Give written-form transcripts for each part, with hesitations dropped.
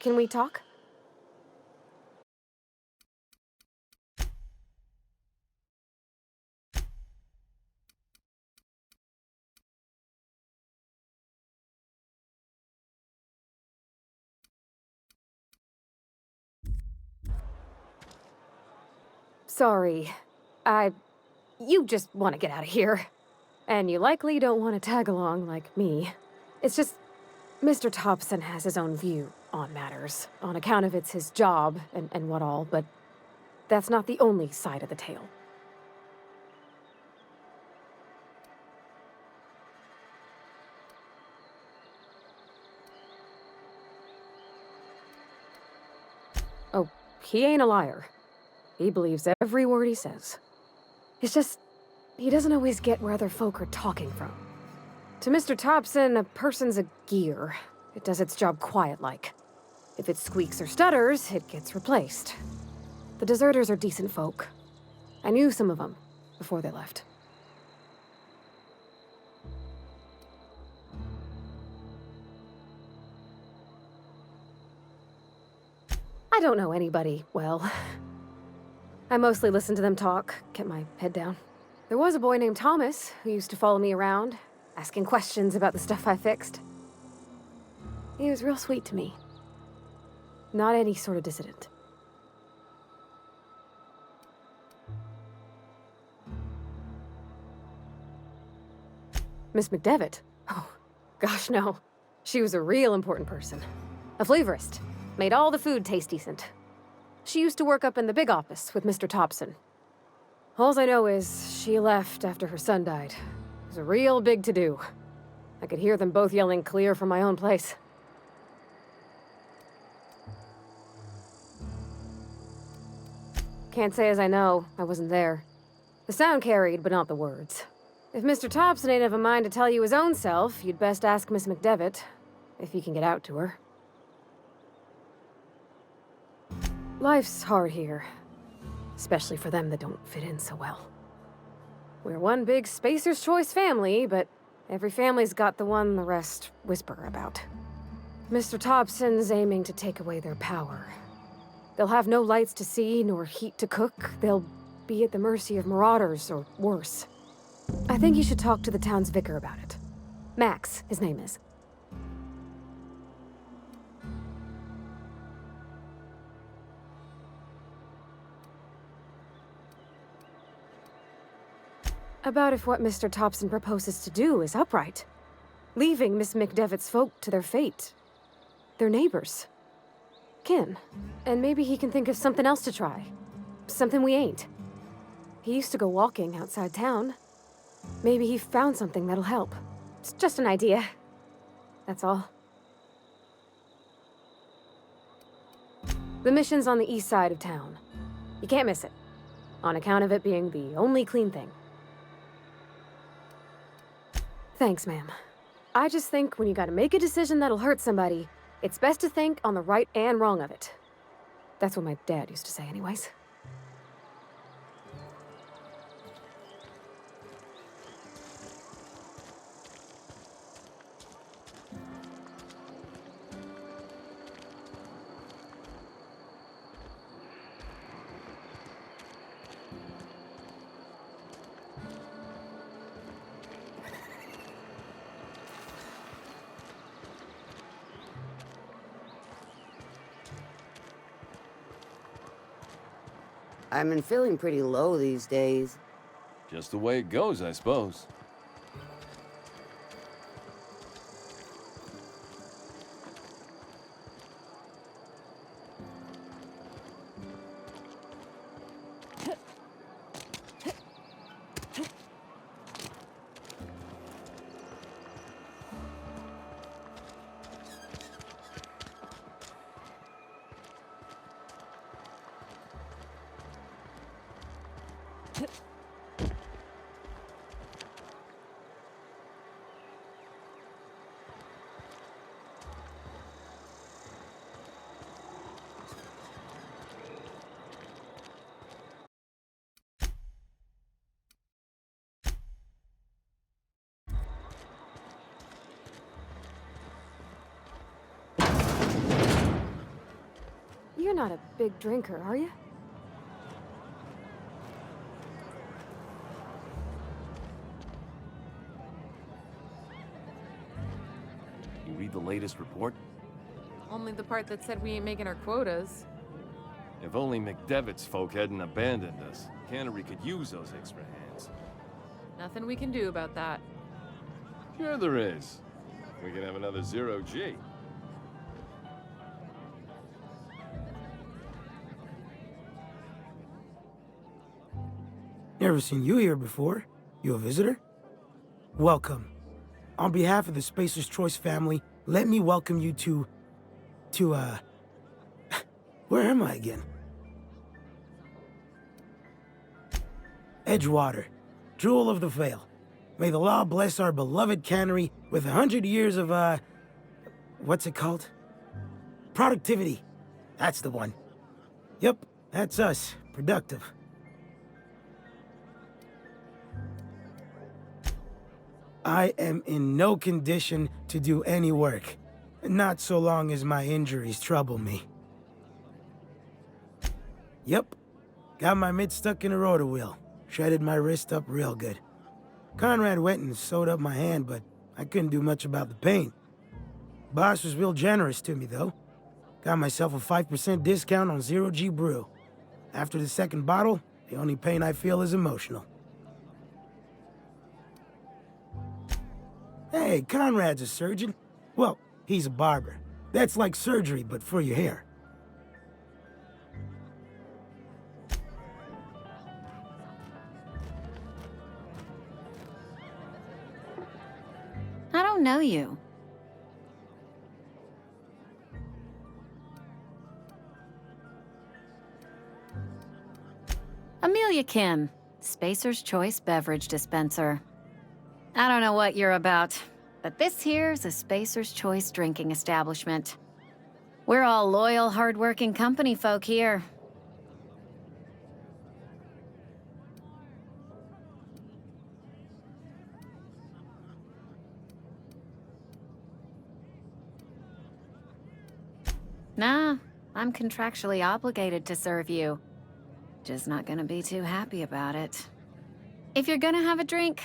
Can we talk? Sorry. You just want to get out of here. And you likely don't want to tag along like me. It's just, Mr. Thompson has his own view on matters, on account of it's his job and what all, but that's not the only side of the tale. Oh, he ain't a liar. He believes every word he says. It's just, he doesn't always get where other folk are talking from. To Mr. Thompson, a person's a gear. It does its job quiet-like. If it squeaks or stutters, it gets replaced. The deserters are decent folk. I knew some of them before they left. I don't know anybody well. I mostly listen to them talk, kept my head down. There was a boy named Thomas who used to follow me around, asking questions about the stuff I fixed. He was real sweet to me. Not any sort of dissident. Miss McDevitt? Oh, gosh, no. She was a real important person. A flavorist. Made all the food taste decent. She used to work up in the big office with Mr. Thompson. Alls I know is she left after her son died. It was a real big to-do. I could hear them both yelling clear from my own place. Can't say as I know. I wasn't there. The sound carried, but not the words. If Mr. Thompson ain't of a mind to tell you his own self, you'd best ask Miss McDevitt, if you can get out to her. Life's hard here. Especially for them that don't fit in so well. We're one big Spacer's Choice family, but every family's got the one the rest whisper about. Mr. Thompson's aiming to take away their power. They'll have no lights to see, nor heat to cook. They'll be at the mercy of marauders, or worse. I think you should talk to the town's vicar about it. Max, his name is. About if what Mr. Thompson proposes to do is upright. Leaving Miss McDevitt's folk to their fate. Their neighbors. Kin. And maybe he can think of something else to try. Something we ain't. He used to go walking outside town. Maybe he found something that'll help. It's just an idea. That's all. The mission's on the east side of town. You can't miss it. On account of it being the only clean thing. Thanks, ma'am. I just think when you gotta make a decision that'll hurt somebody, it's best to think on the right and wrong of it. That's what my dad used to say anyways. I've been feeling pretty low these days. Just the way it goes, I suppose. You're not a big drinker, are you? You read the latest report? Only the part that said we ain't making our quotas. If only McDevitt's folk hadn't abandoned us, Cannery could use those extra hands. Nothing we can do about that. Sure there is. We can have another zero-G. Never seen you here before. You a visitor? Welcome. On behalf of the Spacer's Choice family, let me welcome you to, where am I again? Edgewater, Jewel of the Vale. May the law bless our beloved cannery with 100 years of, what's it called? Productivity. That's the one. Yep, that's us. Productive. I am in no condition to do any work. Not so long as my injuries trouble me. Yep. Got my mitt stuck in a rotor wheel. Shredded my wrist up real good. Conrad went and sewed up my hand, but I couldn't do much about the pain. Boss was real generous to me, though. Got myself a 5% discount on Zero-G Brew. After the second bottle, the only pain I feel is emotional. Hey, Conrad's a surgeon. Well, he's a barber. That's like surgery, but for your hair. I don't know you. Amelia Kim, Spacer's Choice Beverage Dispenser. I don't know what you're about, but this here's a Spacer's Choice drinking establishment. We're all loyal, hard-working company folk here. Nah, I'm contractually obligated to serve you. Just not gonna be too happy about it. If you're gonna have a drink,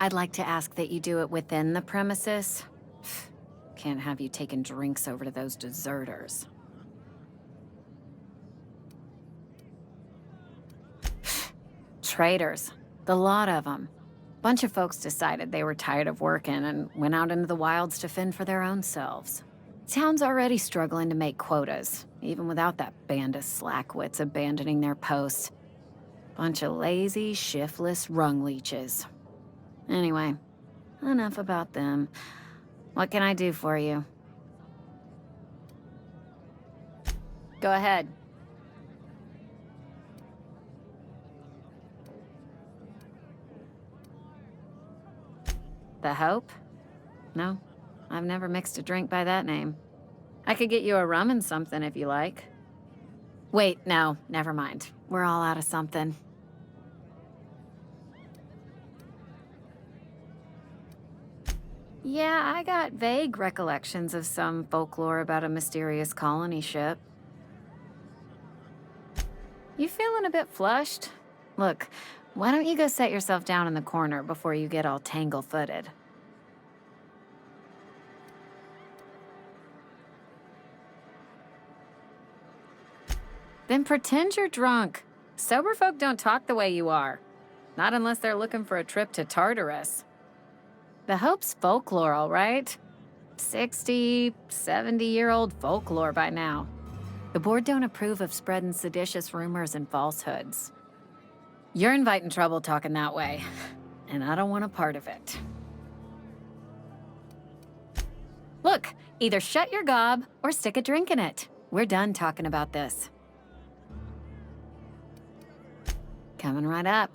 I'd like to ask that you do it within the premises. Can't have you taking drinks over to those deserters. Traitors. The lot of them. Bunch of folks decided they were tired of working and went out into the wilds to fend for their own selves. Town's already struggling to make quotas, even without that band of slackwits abandoning their posts. Bunch of lazy, shiftless rung leeches. Anyway, enough about them. What can I do for you? Go ahead. The Hope? No, I've never mixed a drink by that name. I could get you a rum and something if you like. Wait, no, never mind. We're all out of something. Yeah, I got vague recollections of some folklore about a mysterious colony ship. You feeling a bit flushed? Look, why don't you go set yourself down in the corner before you get all tangle-footed? Then pretend you're drunk. Sober folk don't talk the way you are. Not unless they're looking for a trip to Tartarus. The Hope's folklore, all right? 60, 70-year-old folklore by now. The board don't approve of spreading seditious rumors and falsehoods. You're inviting trouble talking that way, and I don't want a part of it. Look, either shut your gob or stick a drink in it. We're done talking about this. Coming right up.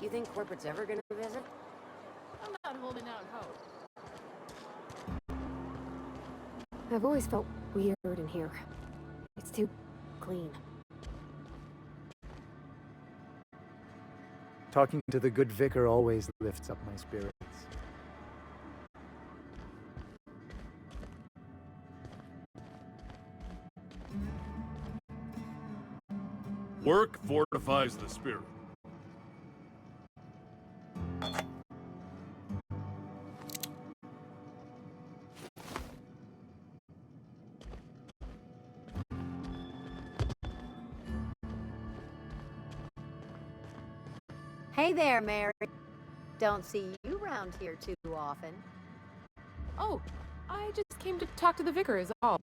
You think corporate's ever gonna visit? I'm not holding out hope. I've always felt weird in here. It's too clean. Talking to the good vicar always lifts up my spirits. Work fortifies the spirit. Hey there, Mary. Don't see you around here too often. Oh, I just came to talk to the vicar is all.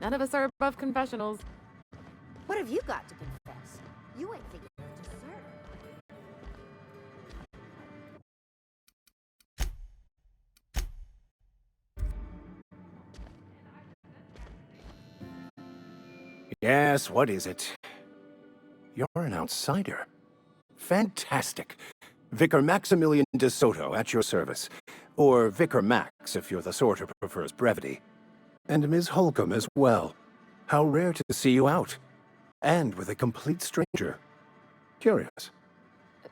None of us are above confessionals. What have you got to confess? You ain't thinking of dessert. Yes, what is it? You're an outsider. Fantastic. Vicar Maximilian de Soto at your service. Or Vicar Max, if you're the sort who prefers brevity. And Ms. Holcomb as well. How rare to see you out. And with a complete stranger. Curious.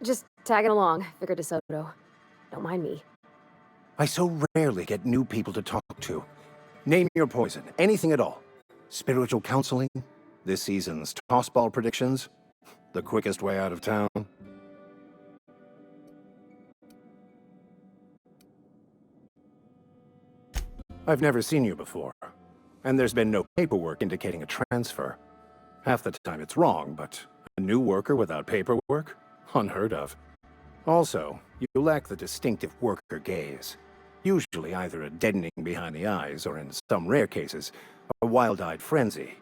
Just tagging along, Vicar DeSoto. Don't mind me. I so rarely get new people to talk to. Name your poison, anything at all. Spiritual counseling? This season's tossball predictions? The quickest way out of town? I've never seen you before, and there's been no paperwork indicating a transfer. Half the time it's wrong, but a new worker without paperwork? Unheard of. Also, you lack the distinctive worker gaze. Usually either a deadening behind the eyes, or in some rare cases, a wild-eyed frenzy,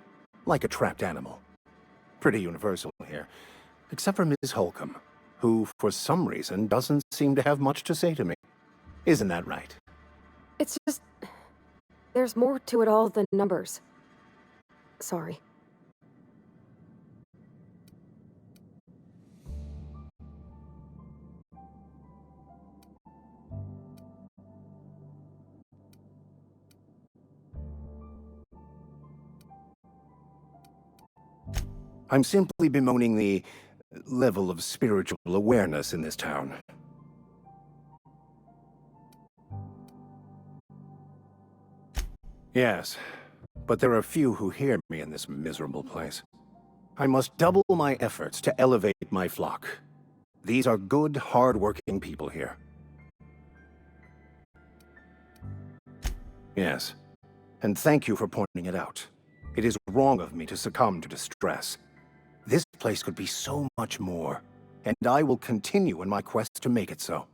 like a trapped animal. Pretty universal here, except for Ms. Holcomb, who, for some reason, doesn't seem to have much to say to me. Isn't that right? It's just... there's more to it all than numbers. Sorry. I'm simply bemoaning the level of spiritual awareness in this town. Yes, but there are few who hear me in this miserable place. I must double my efforts to elevate my flock. These are good, hard-working people here. Yes, and thank you for pointing it out. It is wrong of me to succumb to distress. This place could be so much more, and I will continue in my quest to make it so.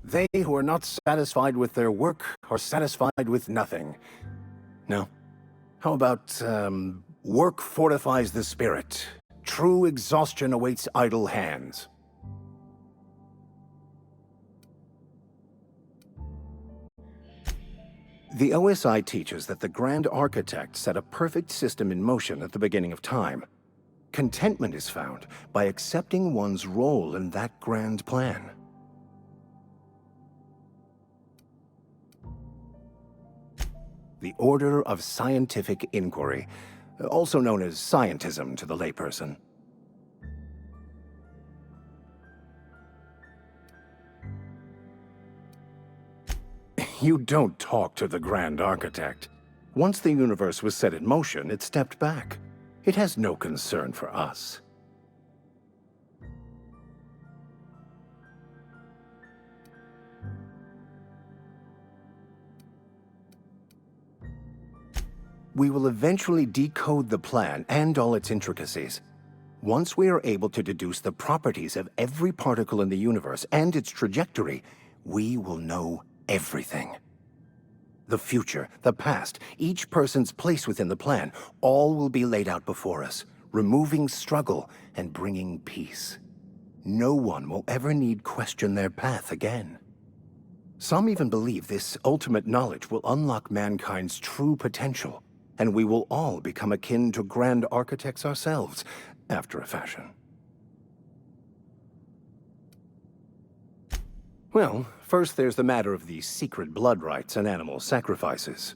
They who are not satisfied with their work are satisfied with nothing. No. How about, work fortifies the spirit. True exhaustion awaits idle hands. The OSI teaches that the Grand Architect set a perfect system in motion at the beginning of time. Contentment is found by accepting one's role in that grand plan. The Order of Scientific Inquiry, also known as scientism to the layperson. You don't talk to the Grand Architect. Once the universe was set in motion, it stepped back. It has no concern for us. We will eventually decode the plan and all its intricacies. Once we are able to deduce the properties of every particle in the universe and its trajectory, we will know everything. The future, the past, each person's place within the plan, all will be laid out before us, removing struggle and bringing peace. no one will ever need question their path again. Some even believe this ultimate knowledge will unlock mankind's true potential, and we will all become akin to grand architects ourselves, after a fashion. Well, first there's the matter of the secret blood rites and animal sacrifices.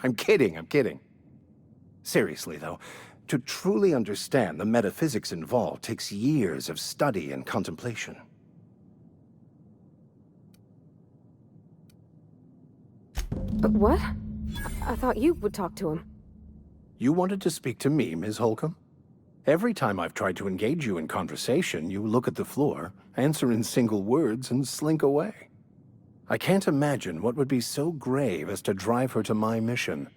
I'm kidding. Seriously, though, to truly understand the metaphysics involved takes years of study and contemplation. But what? I thought you would talk to him. You wanted to speak to me, Ms. Holcomb? Every time I've tried to engage you in conversation, you look at the floor, answer in single words, and slink away. I can't imagine what would be so grave as to drive her to my mission.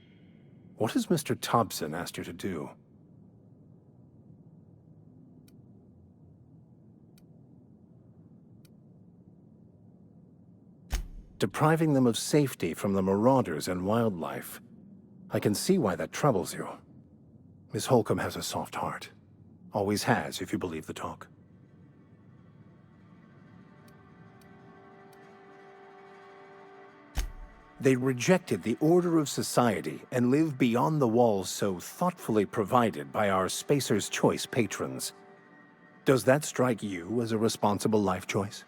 What has Mr. Thompson asked you to do? Depriving them of safety from the marauders and wildlife. I can see why that troubles you. Miss Holcomb has a soft heart. Always has, if you believe the talk. They rejected the order of society and live beyond the walls so thoughtfully provided by our Spacer's Choice patrons. Does that strike you as a responsible life choice?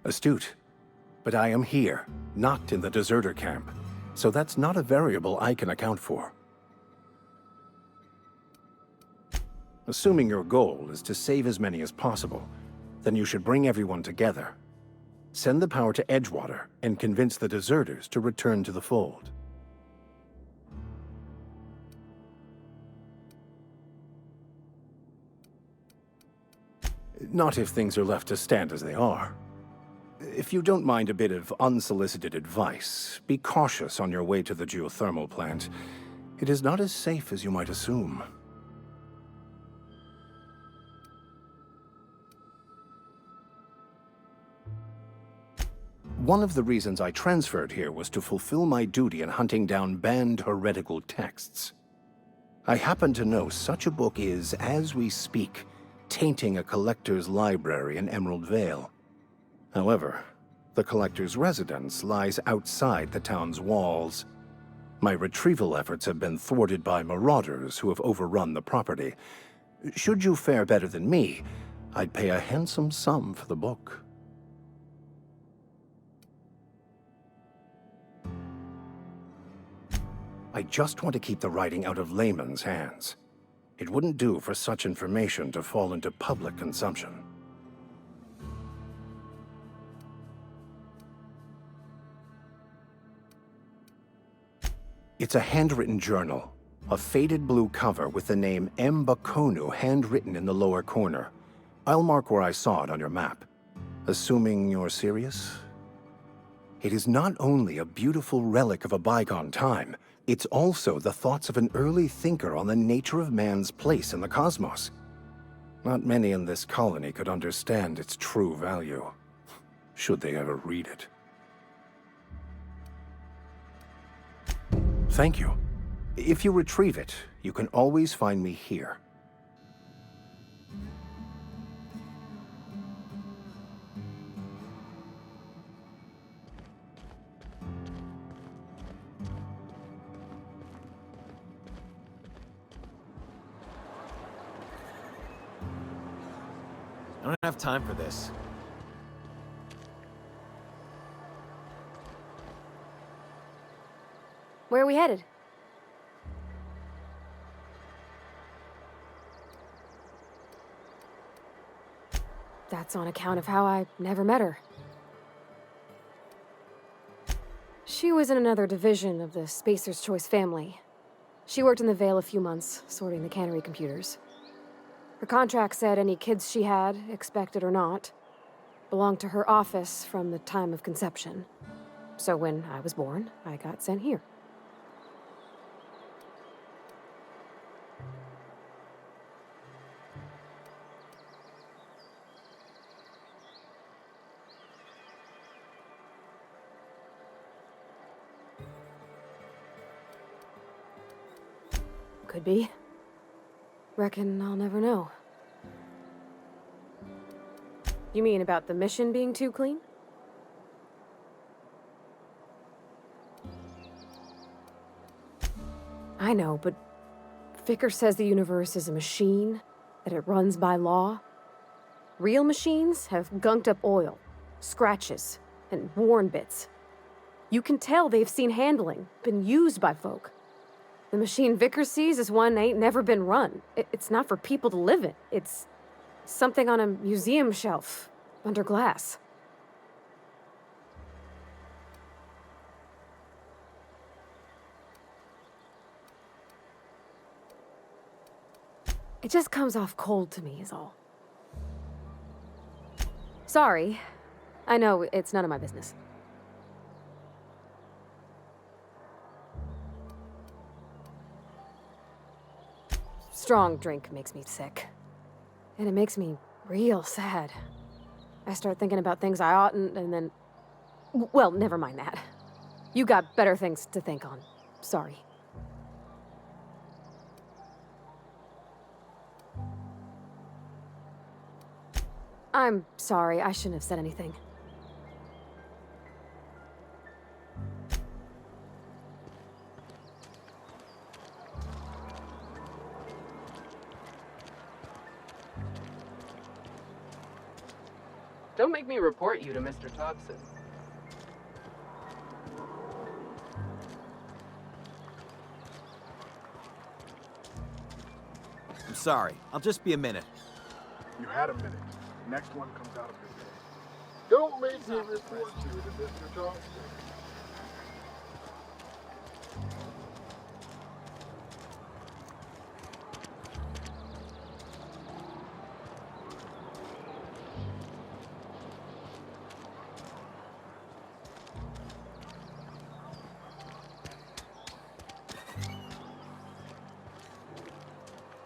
Astute. But I am here, not in the deserter camp, so that's not a variable I can account for. Assuming your goal is to save as many as possible, then you should bring everyone together. Send the power to Edgewater and convince the deserters to return to the fold. Not if things are left to stand as they are. If you don't mind a bit of unsolicited advice, be cautious on your way to the geothermal plant. It is not as safe as you might assume. One of the reasons I transferred here was to fulfill my duty in hunting down banned heretical texts. I happen to know such a book is, as we speak, tainting a collector's library in Emerald Vale. However, the collector's residence lies outside the town's walls. My retrieval efforts have been thwarted by marauders who have overrun the property. Should you fare better than me, I'd pay a handsome sum for the book. I just want to keep the writing out of layman's hands. It wouldn't do for such information to fall into public consumption. It's a handwritten journal, a faded blue cover with the name M. Bakonu handwritten in the lower corner. I'll mark where I saw it on your map. Assuming you're serious? It is not only a beautiful relic of a bygone time, it's also the thoughts of an early thinker on the nature of man's place in the cosmos. Not many in this colony could understand its true value, should they ever read it. Thank you. If you retrieve it, you can always find me here. I don't have time for this. Where are we headed? That's on account of how I never met her. She was in another division of the Spacer's Choice family. She worked in the Vale a few months, sorting the cannery computers. Her contract said any kids she had, expected or not, belonged to her office from the time of conception. So when I was born, I got sent here. Could be. Reckon I'll never know. You mean about the mission being too clean? I know, but Vicker says the universe is a machine, that it runs by law. Real machines have gunked up oil, scratches, and worn bits. You can tell they've seen handling, been used by folk. The machine Vicker sees is one ain't never been run. It's not for people to live in. It's something on a museum shelf, under glass. It just comes off cold to me, is all. Sorry. I know, it's none of my business. Strong drink makes me sick. And it makes me real sad. I start thinking about things I oughtn't, and then... Well, never mind that. You got better things to think on. Sorry. I'm sorry, I shouldn't have said anything. Don't make me report you to Mr. Thompson. I'm sorry. I'll just be a minute. You had a minute. Next one comes out of the day. Don't make me report you to Mr. Thompson.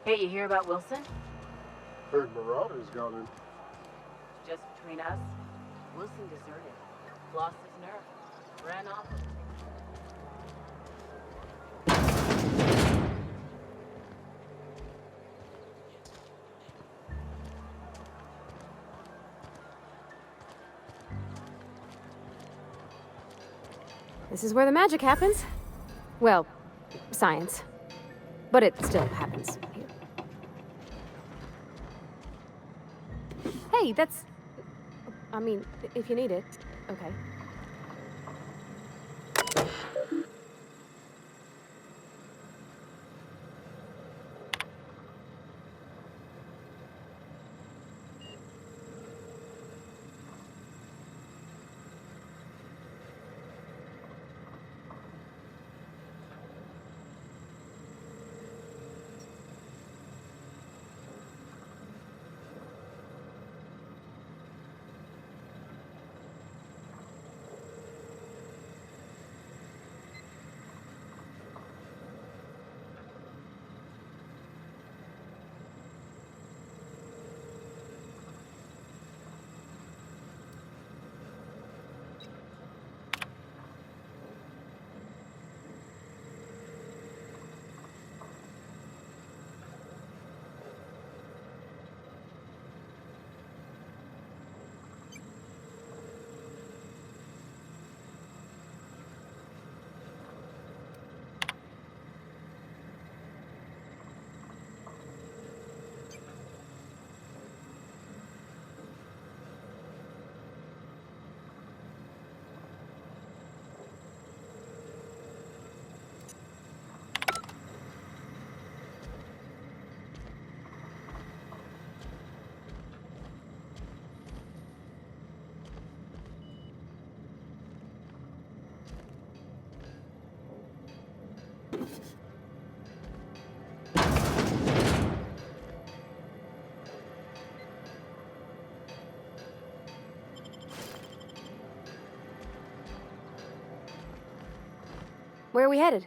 Hey, you hear about Wilson? Heard Marauders gone in. Just between us, Wilson deserted. Lost his nerve. Ran off. This is where the magic happens. Well, science. But it still happens here. Hey, that's... I mean, if you need it, okay. Where are we headed?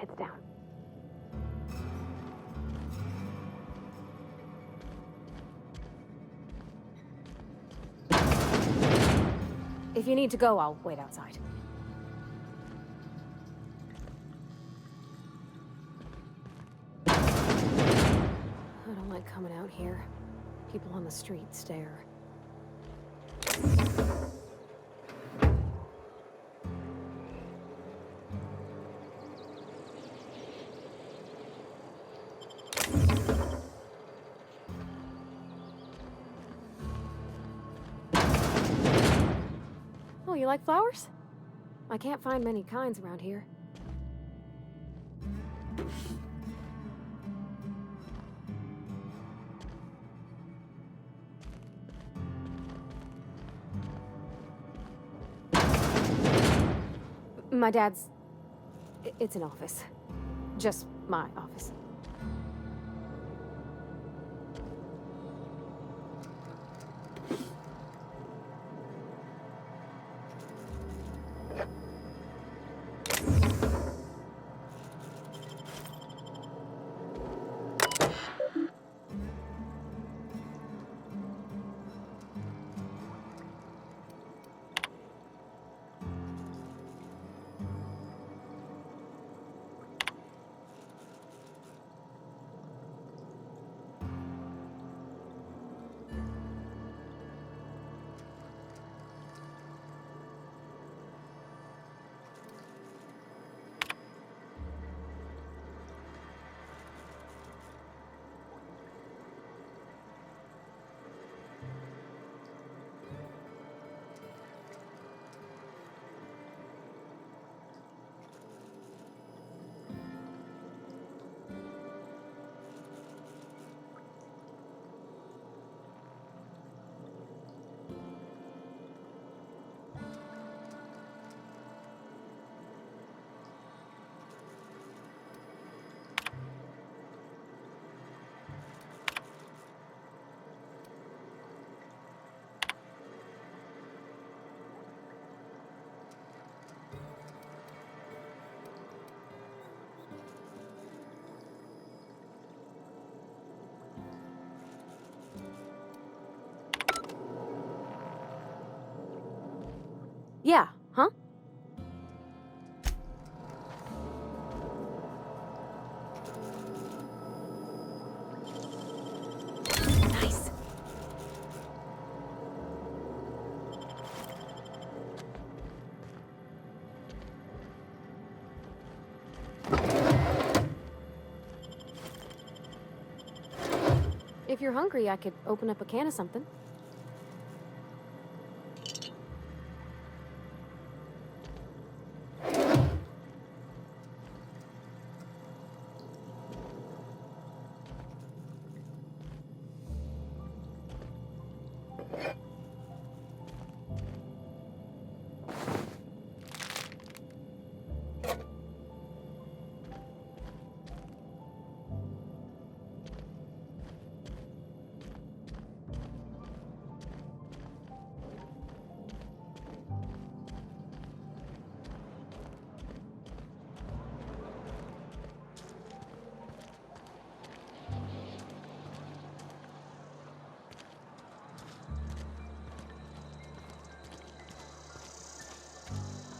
Heads down. If you need to go, I'll wait outside. I don't like coming out here. People on the street stare. Oh, you like flowers? I can't find many kinds around here. My dad's... It's an office. Just my office. Yeah, huh? Nice. If you're hungry, I could open up a can of something.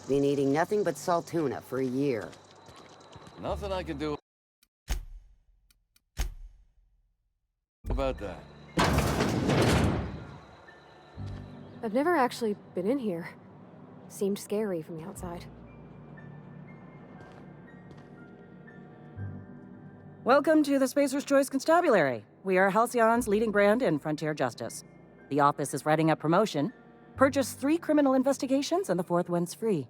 Been eating nothing but salt tuna for a year. Nothing I can do about that. I've never actually been in here. Seemed scary from the outside. Welcome to the Spacer's Choice Constabulary. We are Halcyon's leading brand in frontier justice. The office is writing up promotion. Purchase 3 criminal investigations and the 4th one's free.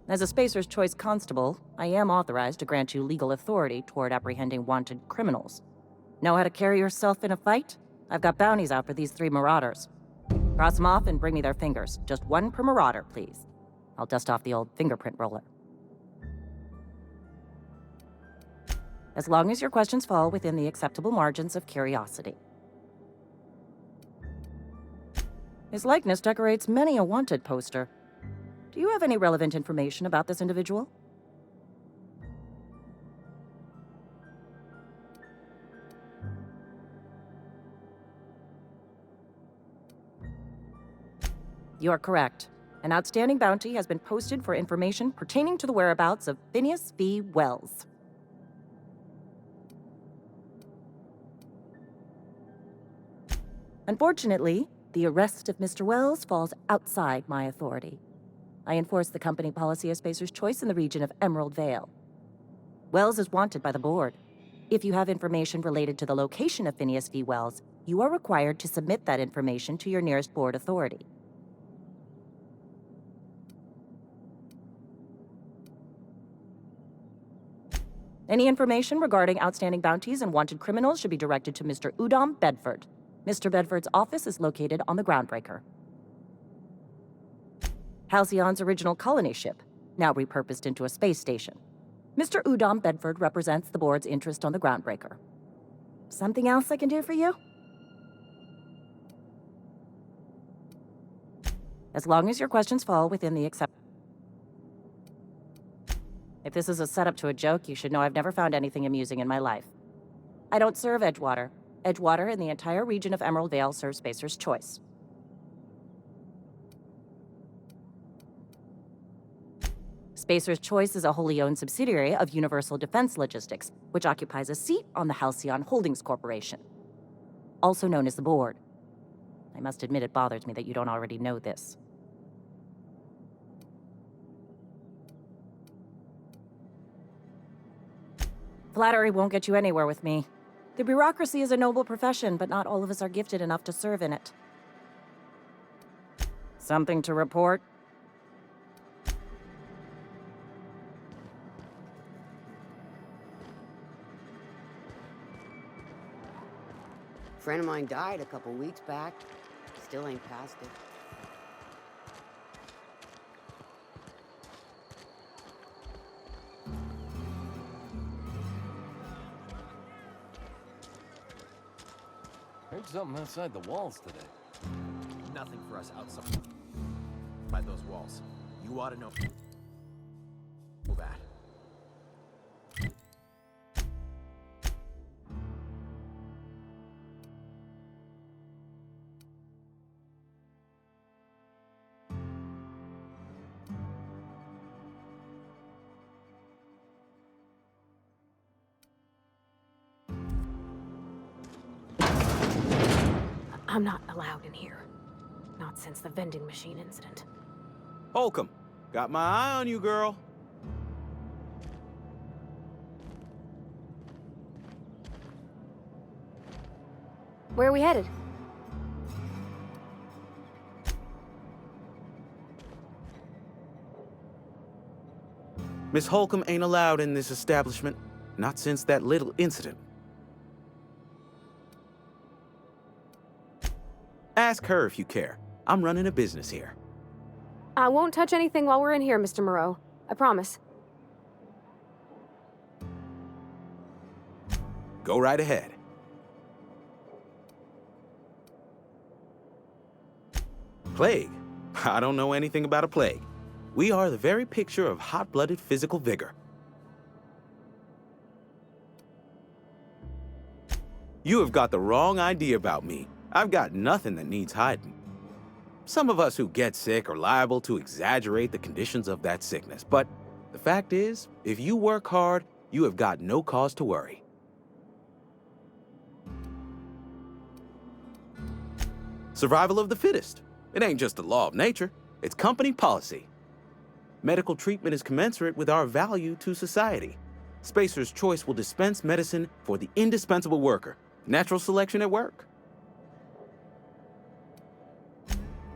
As a Spacer's Choice Constable, I am authorized to grant you legal authority toward apprehending wanted criminals. Know how to carry yourself in a fight? I've got bounties out for these 3 marauders. Cross them off and bring me their fingers. Just 1 per marauder, please. I'll dust off the old fingerprint roller. as long as your questions fall within the acceptable margins of curiosity. His likeness decorates many a wanted poster. Do you have any relevant information about this individual? You are correct. An outstanding bounty has been posted for information pertaining to the whereabouts of Phineas V. Wells. Unfortunately, the arrest of Mr. Wells falls outside my authority. I enforce the company policy of Spacer's Choice in the region of Emerald Vale. Wells is wanted by the board. If you have information related to the location of Phineas V. Wells, you are required to submit that information to your nearest board authority. Any information regarding outstanding bounties and wanted criminals should be directed to Mr. Udom Bedford. Mr. Bedford's office is located on the Groundbreaker. Halcyon's original colony ship, now repurposed into a space station. Mr. Udom Bedford represents the board's interest on the Groundbreaker. Something else I can do for you? As long as your questions fall within the If this is a setup to a joke, you should know I've never found anything amusing in my life. I don't serve Edgewater. Edgewater and the entire region of Emerald Vale serve Spacer's Choice. Spacer's Choice is a wholly owned subsidiary of Universal Defense Logistics, which occupies a seat on the Halcyon Holdings Corporation, also known as the Board. I must admit it bothers me that you don't already know this. Flattery won't get you anywhere with me. The bureaucracy is a noble profession, but not all of us are gifted enough to serve in it. Something to report? Friend of mine died a couple weeks back. Still ain't past it. Heard something outside the walls today. Nothing for us outside by those walls. You ought to know that. I'm not allowed in here. Not since the vending machine incident. Holcomb, got my eye on you, girl. Where are we headed? Miss Holcomb ain't allowed in this establishment. Not since that little incident. Ask her if you care. I'm running a business here. I won't touch anything while we're in here, Mr. Moreau. I promise. Go right ahead. Plague? I don't know anything about a plague. We are the very picture of hot-blooded physical vigor. You have got the wrong idea about me. I've got nothing that needs hiding. Some of us who get sick are liable to exaggerate the conditions of that sickness, but the fact is, if you work hard, you have got no cause to worry. Survival of the fittest. It ain't just a law of nature, it's company policy. Medical treatment is commensurate with our value to society. Spacer's Choice will dispense medicine for the indispensable worker. Natural selection at work.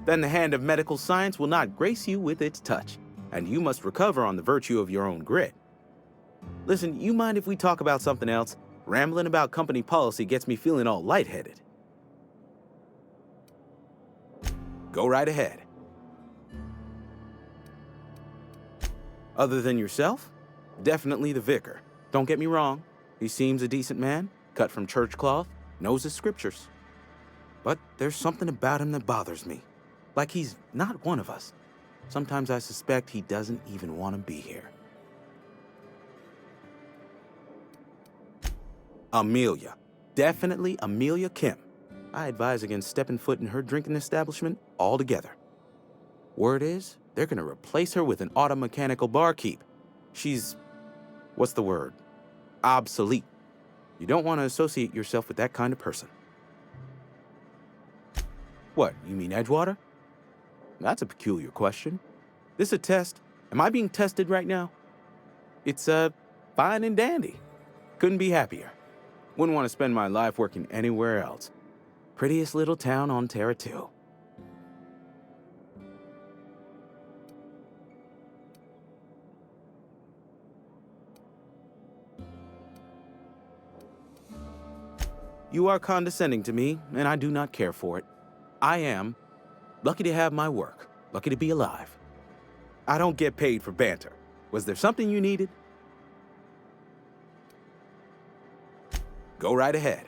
Then the hand of medical science will not grace you with its touch, and you must recover on the virtue of your own grit. Listen, you mind if we talk about something else? Rambling about company policy gets me feeling all lightheaded. Go right ahead. Other than yourself? Definitely the vicar. Don't get me wrong. He seems a decent man, cut from church cloth, knows his scriptures. But there's something about him that bothers me. Like he's not one of us. Sometimes I suspect he doesn't even want to be here. Amelia. Definitely Amelia Kim. I advise against stepping foot in her drinking establishment altogether. Word is, they're gonna replace her with an auto-mechanical barkeep. She's... what's the word? Obsolete. You don't want to associate yourself with that kind of person. What, you mean Edgewater? That's a peculiar question. This a test? Am I being tested right now? It's, fine and dandy. Couldn't be happier. Wouldn't want to spend my life working anywhere else. Prettiest little town on Terra 2. You are condescending to me, and I do not care for it. I am lucky to have my work, lucky to be alive. I don't get paid for banter. Was there something you needed? Go right ahead.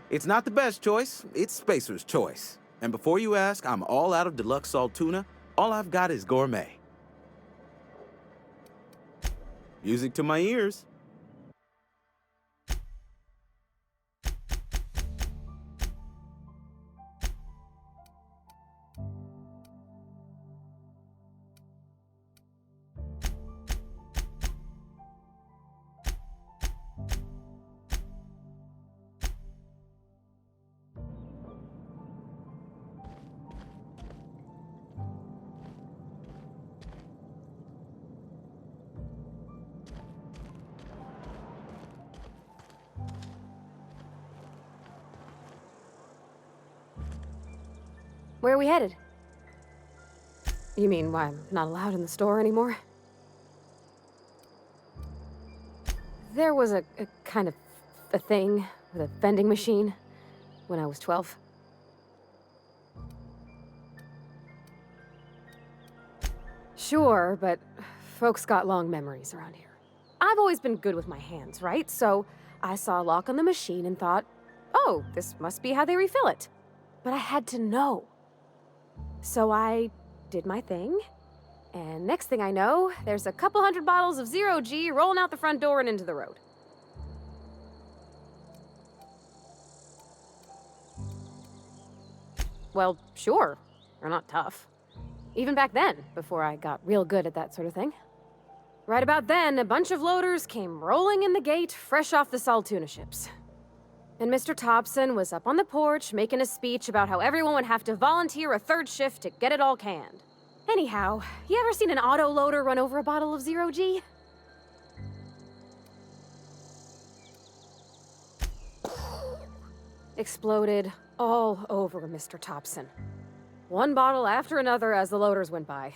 It's not the best choice, it's Spacer's choice. And before you ask, I'm all out of deluxe salt tuna. All I've got is gourmet. Music to my ears. Where are we headed? You mean why I'm not allowed in the store anymore? There was a kind of a thing with a vending machine when I was 12. Sure, but folks got long memories around here. I've always been good with my hands, right? So I saw a lock on the machine and thought, oh, this must be how they refill it. But I had to know. So I did my thing, and next thing I know, there's a couple hundred bottles of Zero G rolling out the front door and into the road. Well, sure. They're not tough. Even back then, before I got real good at that sort of thing. Right about then, a bunch of loaders came rolling in the gate, fresh off the Saltuna ships. And Mr. Thompson was up on the porch making a speech about how everyone would have to volunteer a third shift to get it all canned. Anyhow, you ever seen an auto loader run over a bottle of Zero G? Exploded all over Mr. Thompson. One bottle after another as the loaders went by.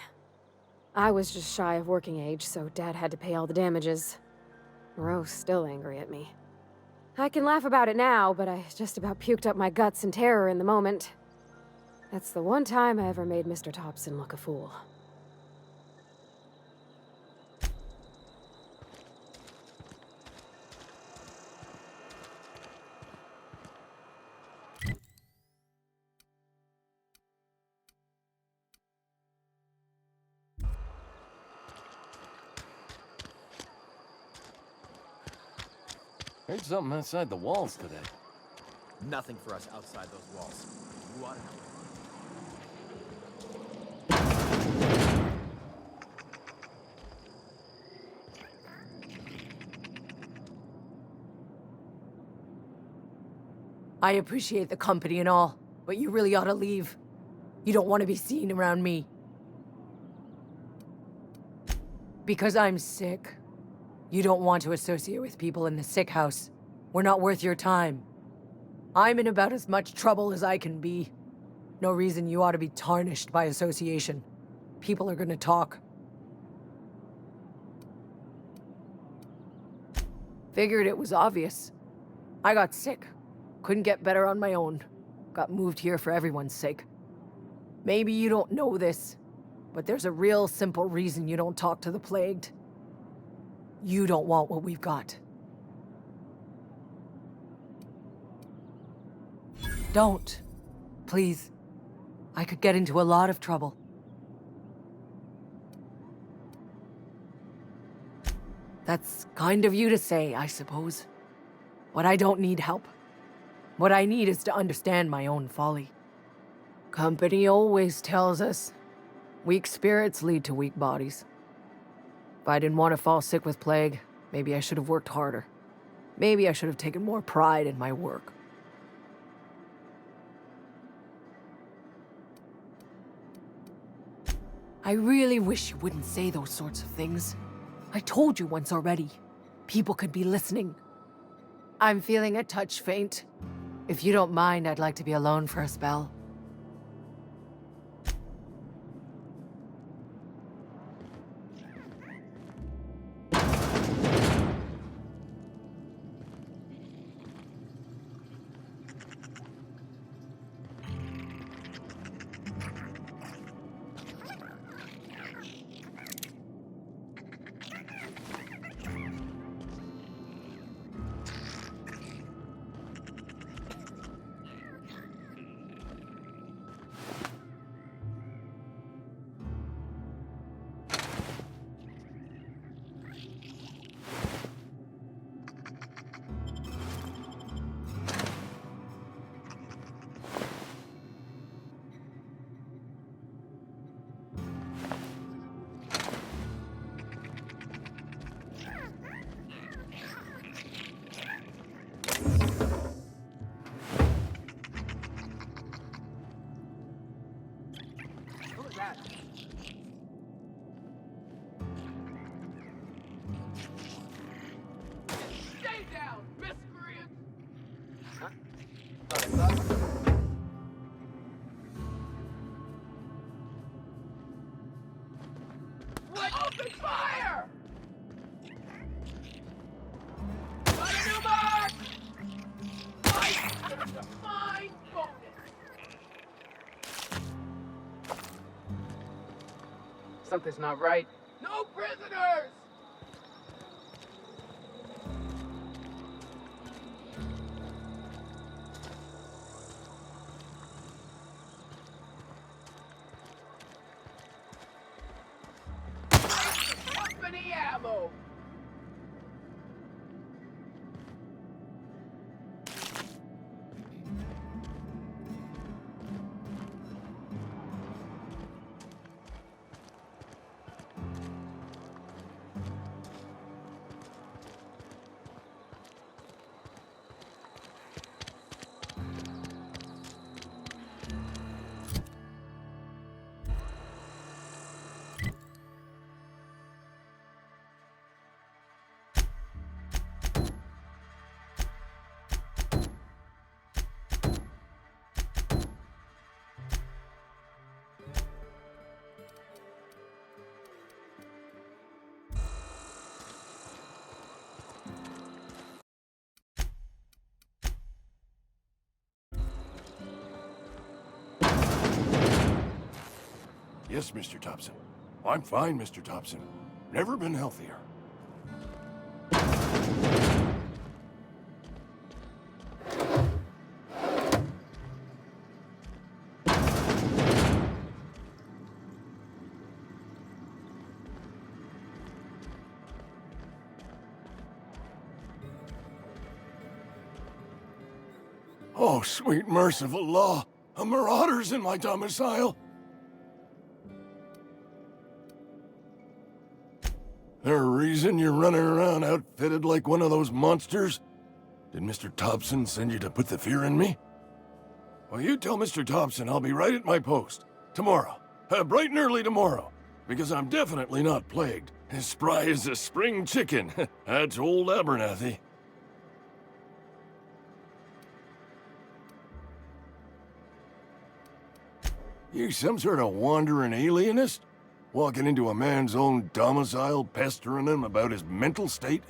I was just shy of working age, so Dad had to pay all the damages. Moreau's still angry at me. I can laugh about it now, but I just about puked up my guts in terror in the moment. That's the one time I ever made Mr. Thompson look a fool. Heard something outside the walls today. Nothing for us outside those walls. You ought to know. I appreciate the company and all, but you really ought to leave. You don't want to be seen around me. Because I'm sick. You don't want to associate with people in the sick house. We're not worth your time. I'm in about as much trouble as I can be. No reason you ought to be tarnished by association. People are gonna talk. Figured it was obvious. I got sick. Couldn't get better on my own. Got moved here for everyone's sake. Maybe you don't know this, but there's a real simple reason you don't talk to the plagued. You don't want what we've got. Don't. Please. I could get into a lot of trouble. That's kind of you to say, I suppose. But I don't need help. What I need is to understand my own folly. Company always tells us, weak spirits lead to weak bodies. If I didn't want to fall sick with plague, maybe I should have worked harder. Maybe I should have taken more pride in my work. I really wish you wouldn't say those sorts of things. I told you once already. People could be listening. I'm feeling a touch faint. If you don't mind, I'd like to be alone for a spell. Stay down, miscreant! Open fire! On your mark! Fine bonus! Something's not right. No prisoners! Company ammo! Yes, Mr. Thompson. I'm fine, Mr. Thompson. Never been healthier. Oh, sweet merciful law! A marauder's in my domicile! There a reason you're running around outfitted like one of those monsters? Did Mr. Thompson send you to put the fear in me? Well, you tell Mr. Thompson I'll be right at my post. Tomorrow. Bright and early tomorrow. Because I'm definitely not plagued. As spry as a spring chicken. That's old Abernathy. You some sort of wandering alienist? Walking into a man's own domicile, pestering him about his mental state?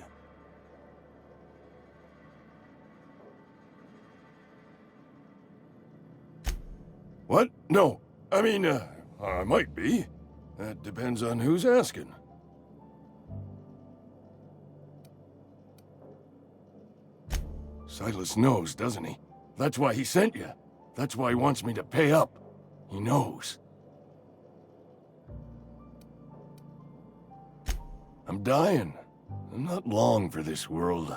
What? No. I mean, I might be. That depends on who's asking. Silas knows, doesn't he? That's why he sent you. That's why he wants me to pay up. He knows. I'm dying. I'm not long for this world.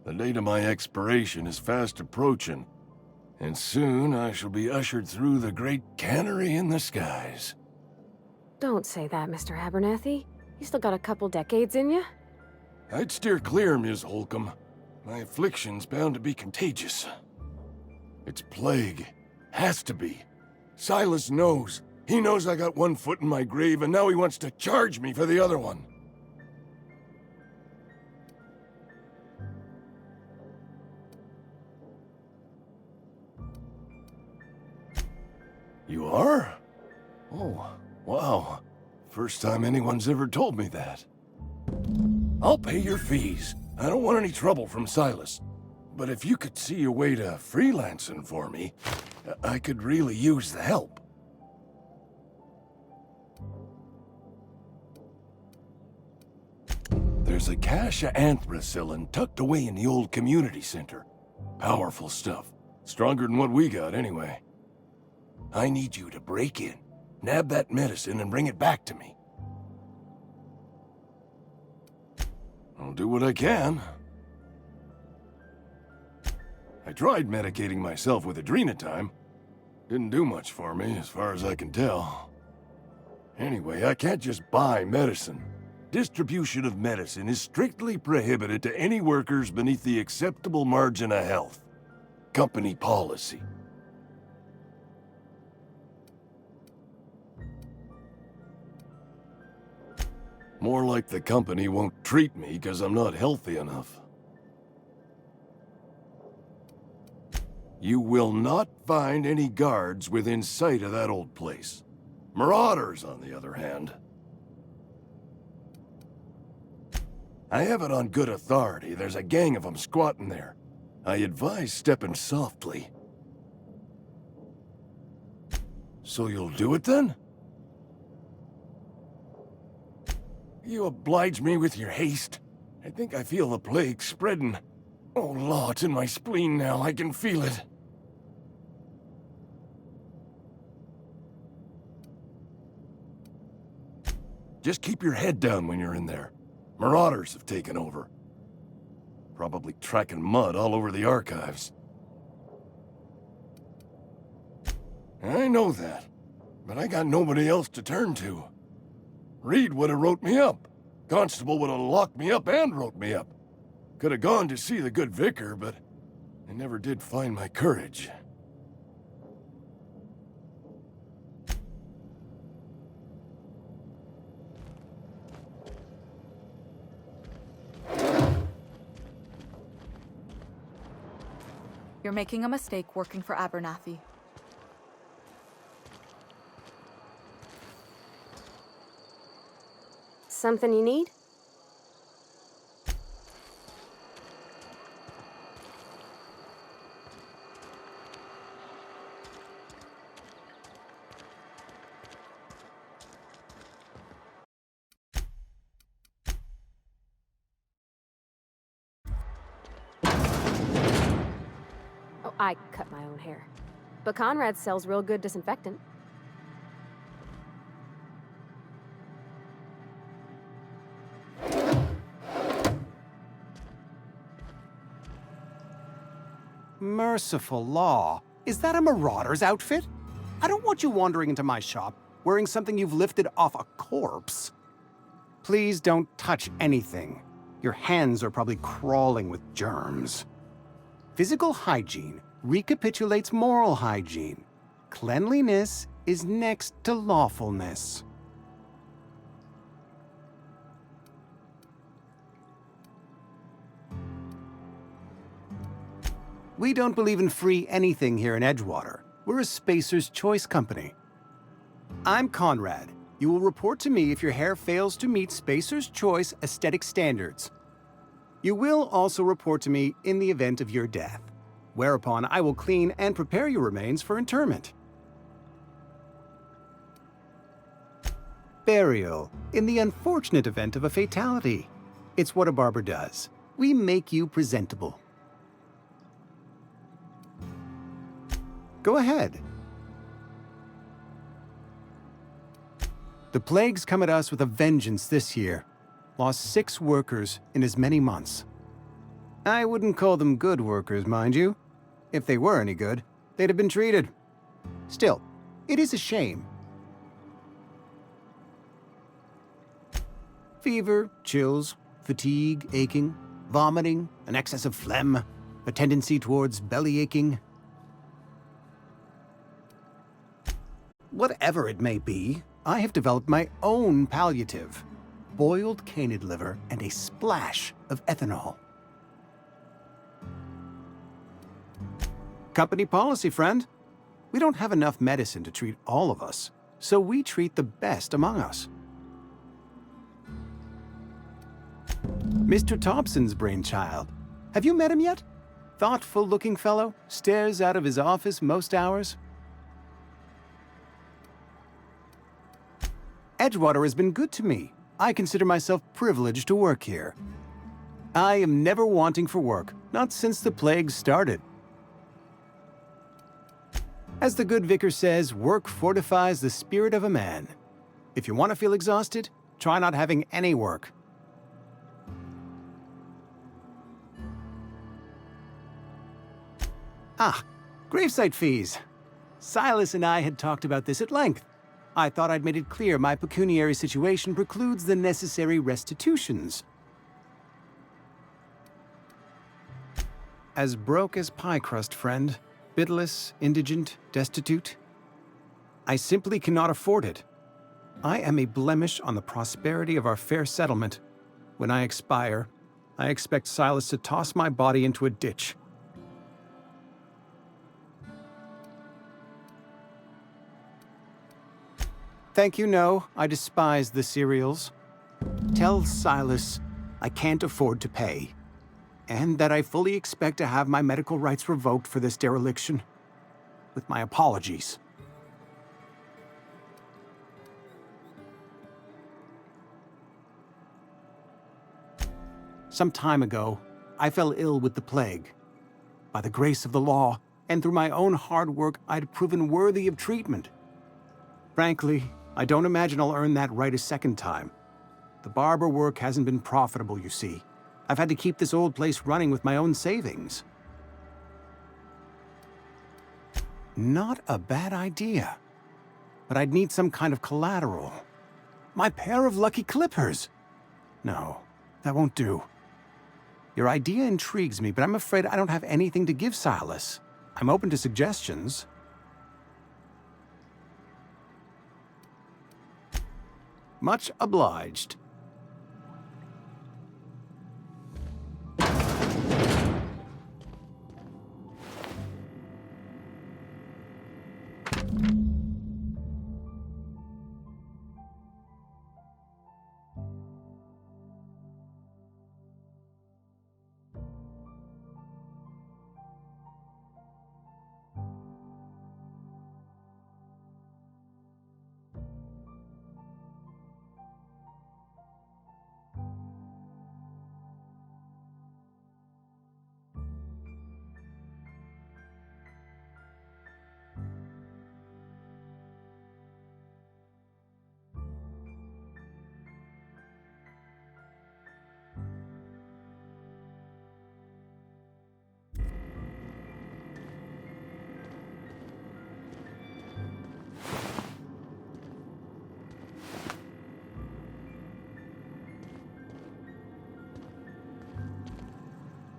The date of my expiration is fast approaching, and soon I shall be ushered through the great cannery in the skies. Don't say that, Mr. Abernathy. You still got a couple decades in you. I'd steer clear, Ms. Holcomb. My affliction's bound to be contagious. It's plague. Has to be. Silas knows. He knows I got one foot in my grave, and now he wants to charge me for the other one. You are? Oh, wow. First time anyone's ever told me that. I'll pay your fees. I don't want any trouble from Silas. But if you could see your way to freelancing for me, I could really use the help. There's a cache of anthracillin tucked away in the old community center. Powerful stuff. Stronger than what we got, anyway. I need you to break in, nab that medicine, and bring it back to me. I'll do what I can. I tried medicating myself with Adrenatime. Didn't do much for me, as far as I can tell. Anyway, I can't just buy medicine. Distribution of medicine is strictly prohibited to any workers beneath the acceptable margin of health. Company policy. More like the company won't treat me because I'm not healthy enough. You will not find any guards within sight of that old place. Marauders, on the other hand. I have it on good authority. There's a gang of them squatting there. I advise stepping softly. So you'll do it then? You oblige me with your haste. I think I feel the plague spreading. Oh, Law, it's in my spleen now. I can feel it. Just keep your head down when you're in there. Marauders have taken over. Probably tracking mud all over the archives. I know that, but I got nobody else to turn to. Reed would have wrote me up. Constable would have locked me up and wrote me up. Could have gone to see the good vicar, but I never did find my courage. You're making a mistake working for Abernathy. Something you need? Oh, I cut my own hair. But Conrad sells real good disinfectant. Merciful law. Is that a marauder's outfit? I don't want you wandering into my shop wearing something you've lifted off a corpse. Please don't touch anything. Your hands are probably crawling with germs. Physical hygiene recapitulates moral hygiene. Cleanliness is next to lawfulness. We don't believe in free anything here in Edgewater. We're a Spacer's Choice company. I'm Conrad. You will report to me if your hair fails to meet Spacer's Choice aesthetic standards. You will also report to me in the event of your death, whereupon I will clean and prepare your remains for interment. Burial, in the unfortunate event of a fatality. It's what a barber does. We make you presentable. Go ahead. The plague's come at us with a vengeance this year. Lost 6 workers in as many months. I wouldn't call them good workers, mind you. If they were any good, they'd have been treated. Still, it is a shame. Fever, chills, fatigue, aching, vomiting, an excess of phlegm, a tendency towards belly aching. Whatever it may be, I have developed my own palliative. Boiled canid liver and a splash of ethanol. Company policy, friend. We don't have enough medicine to treat all of us, so we treat the best among us. Mr. Thompson's brainchild. Have you met him yet? Thoughtful-looking fellow, stares out of his office most hours. Edgewater has been good to me. I consider myself privileged to work here. I am never wanting for work, not since the plague started. As the good vicar says, work fortifies the spirit of a man. If you want to feel exhausted, try not having any work. Ah, gravesite fees. Silas and I had talked about this at length. I thought I'd made it clear my pecuniary situation precludes the necessary restitutions. As broke as pie crust, friend. Bitless, indigent, destitute. I simply cannot afford it. I am a blemish on the prosperity of our fair settlement. When I expire, I expect Silas to toss my body into a ditch. Thank you, no. I despise the cereals. Tell Silas I can't afford to pay, and that I fully expect to have my medical rights revoked for this dereliction. With my apologies. Some time ago, I fell ill with the plague. By the grace of the law, and through my own hard work, I'd proven worthy of treatment. Frankly, I don't imagine I'll earn that right a second time. The barber work hasn't been profitable, you see. I've had to keep this old place running with my own savings. Not a bad idea. But I'd need some kind of collateral. My pair of lucky clippers! No, that won't do. Your idea intrigues me, but I'm afraid I don't have anything to give Silas. I'm open to suggestions. Much obliged.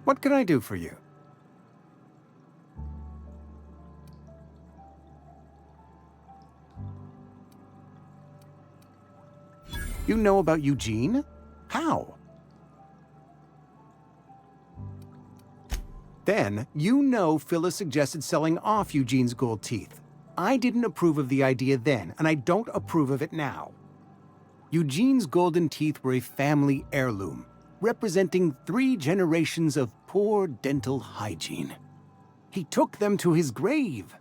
What can I do for you? You know about Eugene? How? Then, you know Phyllis suggested selling off Eugene's gold teeth. I didn't approve of the idea then, and I don't approve of it now. Eugene's golden teeth were a family heirloom, representing 3 generations of poor dental hygiene. He took them to his grave.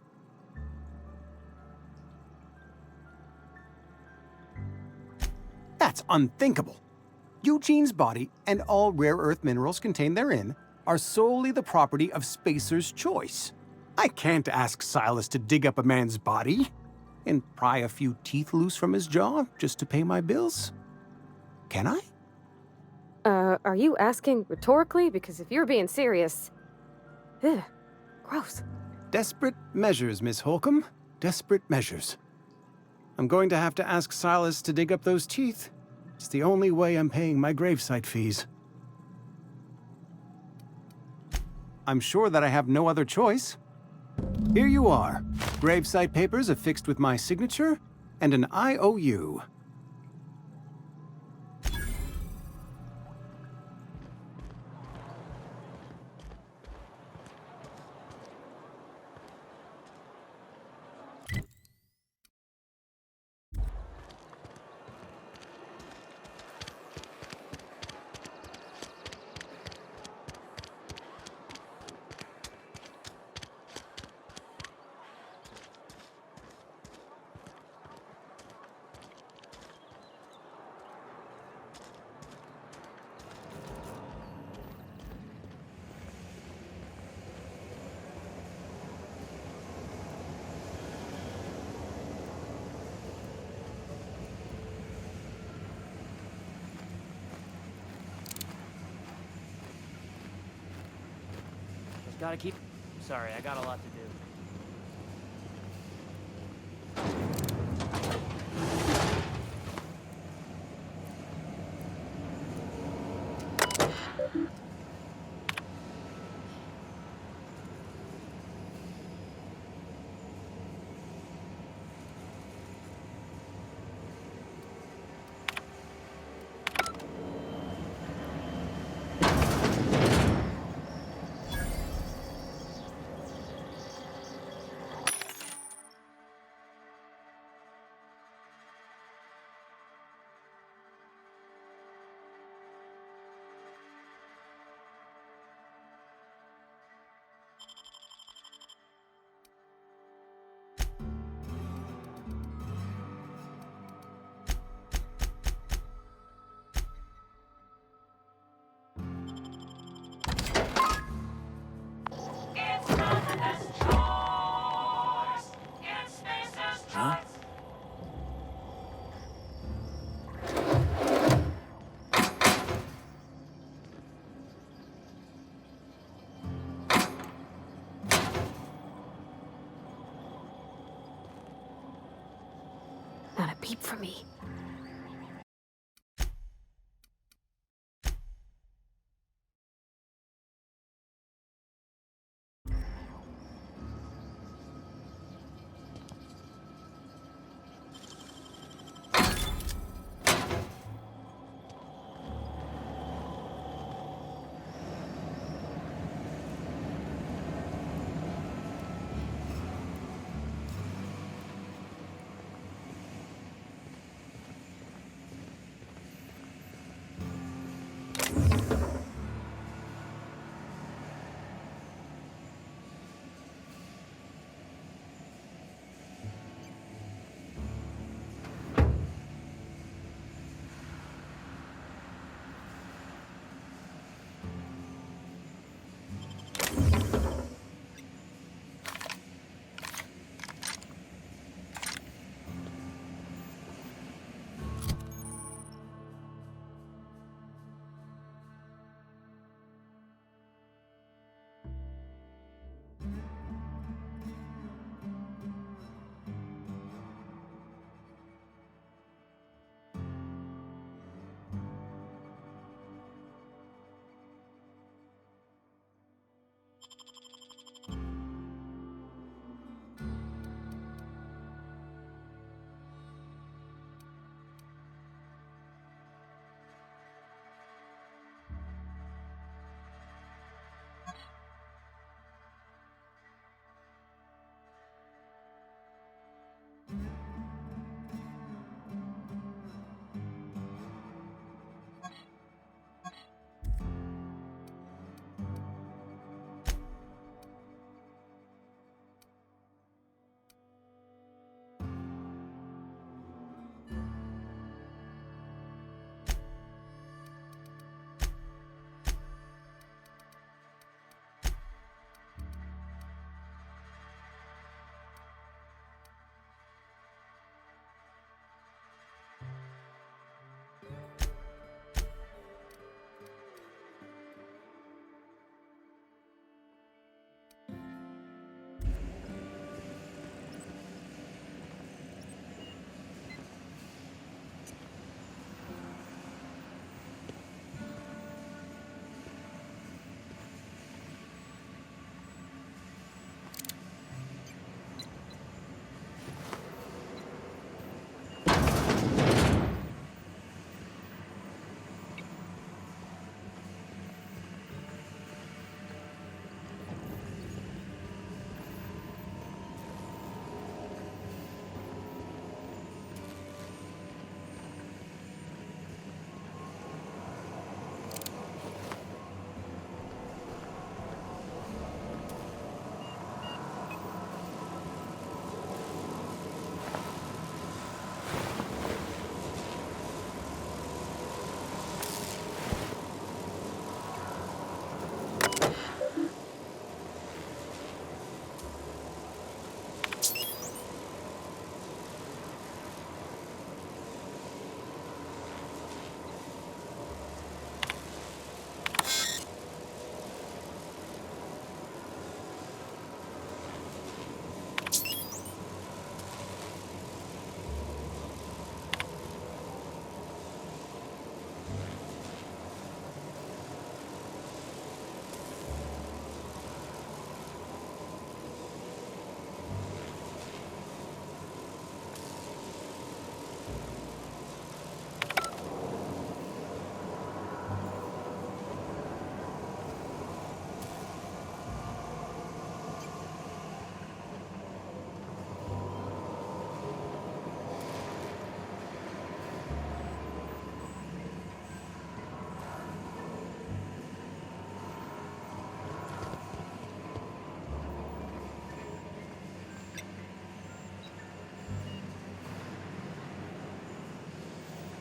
That's unthinkable. Eugene's body and all rare earth minerals contained therein are solely the property of Spacer's Choice. I can't ask Silas to dig up a man's body and pry a few teeth loose from his jaw just to pay my bills. Can I? Are you asking rhetorically? Because if you're being serious... Ugh, gross. Desperate measures, Miss Holcomb. Desperate measures. I'm going to have to ask Silas to dig up those teeth. It's the only way I'm paying my gravesite fees. I'm sure that I have no other choice. Here you are. Gravesite papers affixed with my signature and an IOU. Gotta keep... Sorry, I got a lot to do. Huh? Not a peep from me.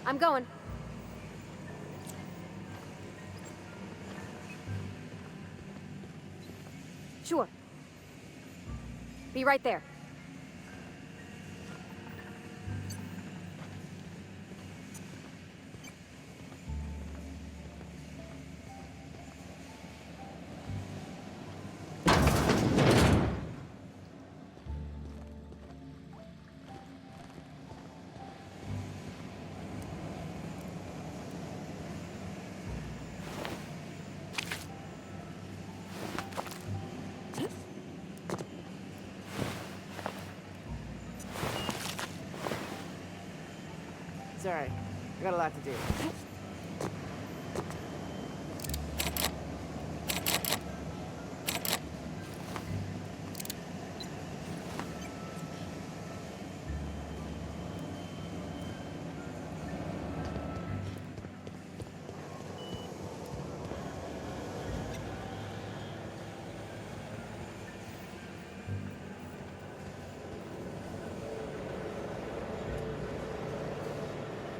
I'm going. Sure. Be right there. It's alright. I got a lot to do.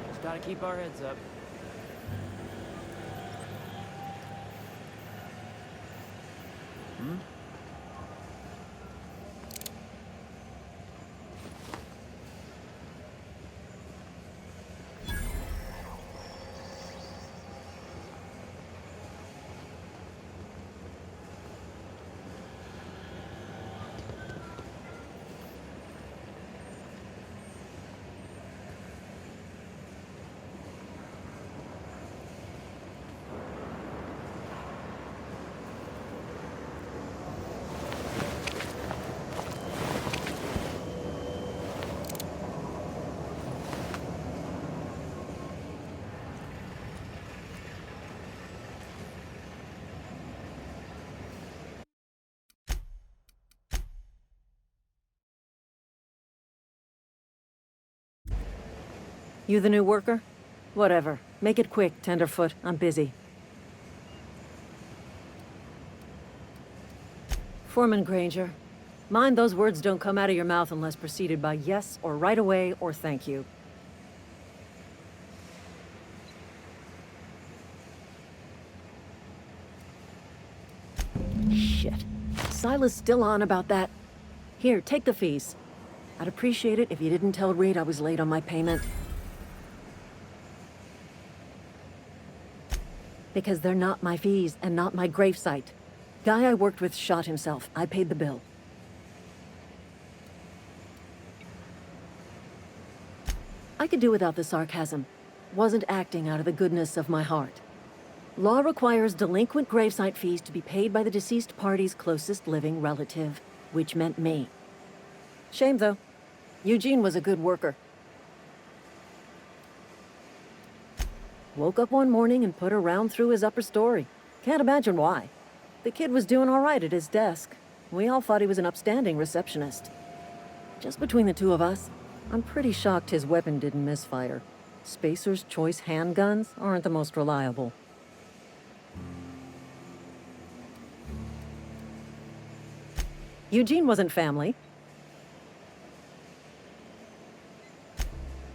Just gotta keep our heads up. Hmm? You the new worker? Whatever. Make it quick, Tenderfoot. I'm busy. Foreman Granger. Mind those words don't come out of your mouth unless preceded by yes, or right away, or thank you. Shit. Silas still on about that. Here, take the fees. I'd appreciate it if you didn't tell Reed I was late on my payment. Because they're not my fees and not my gravesite. Guy I worked with shot himself. I paid the bill. I could do without the sarcasm. Wasn't acting out of the goodness of my heart. Law requires delinquent gravesite fees to be paid by the deceased party's closest living relative, which meant me. Shame, though. Eugene was a good worker. Woke up one morning and put a round through his upper story. Can't imagine why. The kid was doing all right at his desk. We all thought he was an upstanding receptionist. Just between the two of us, I'm pretty shocked his weapon didn't misfire. Spacer's Choice handguns aren't the most reliable. Eugene wasn't family.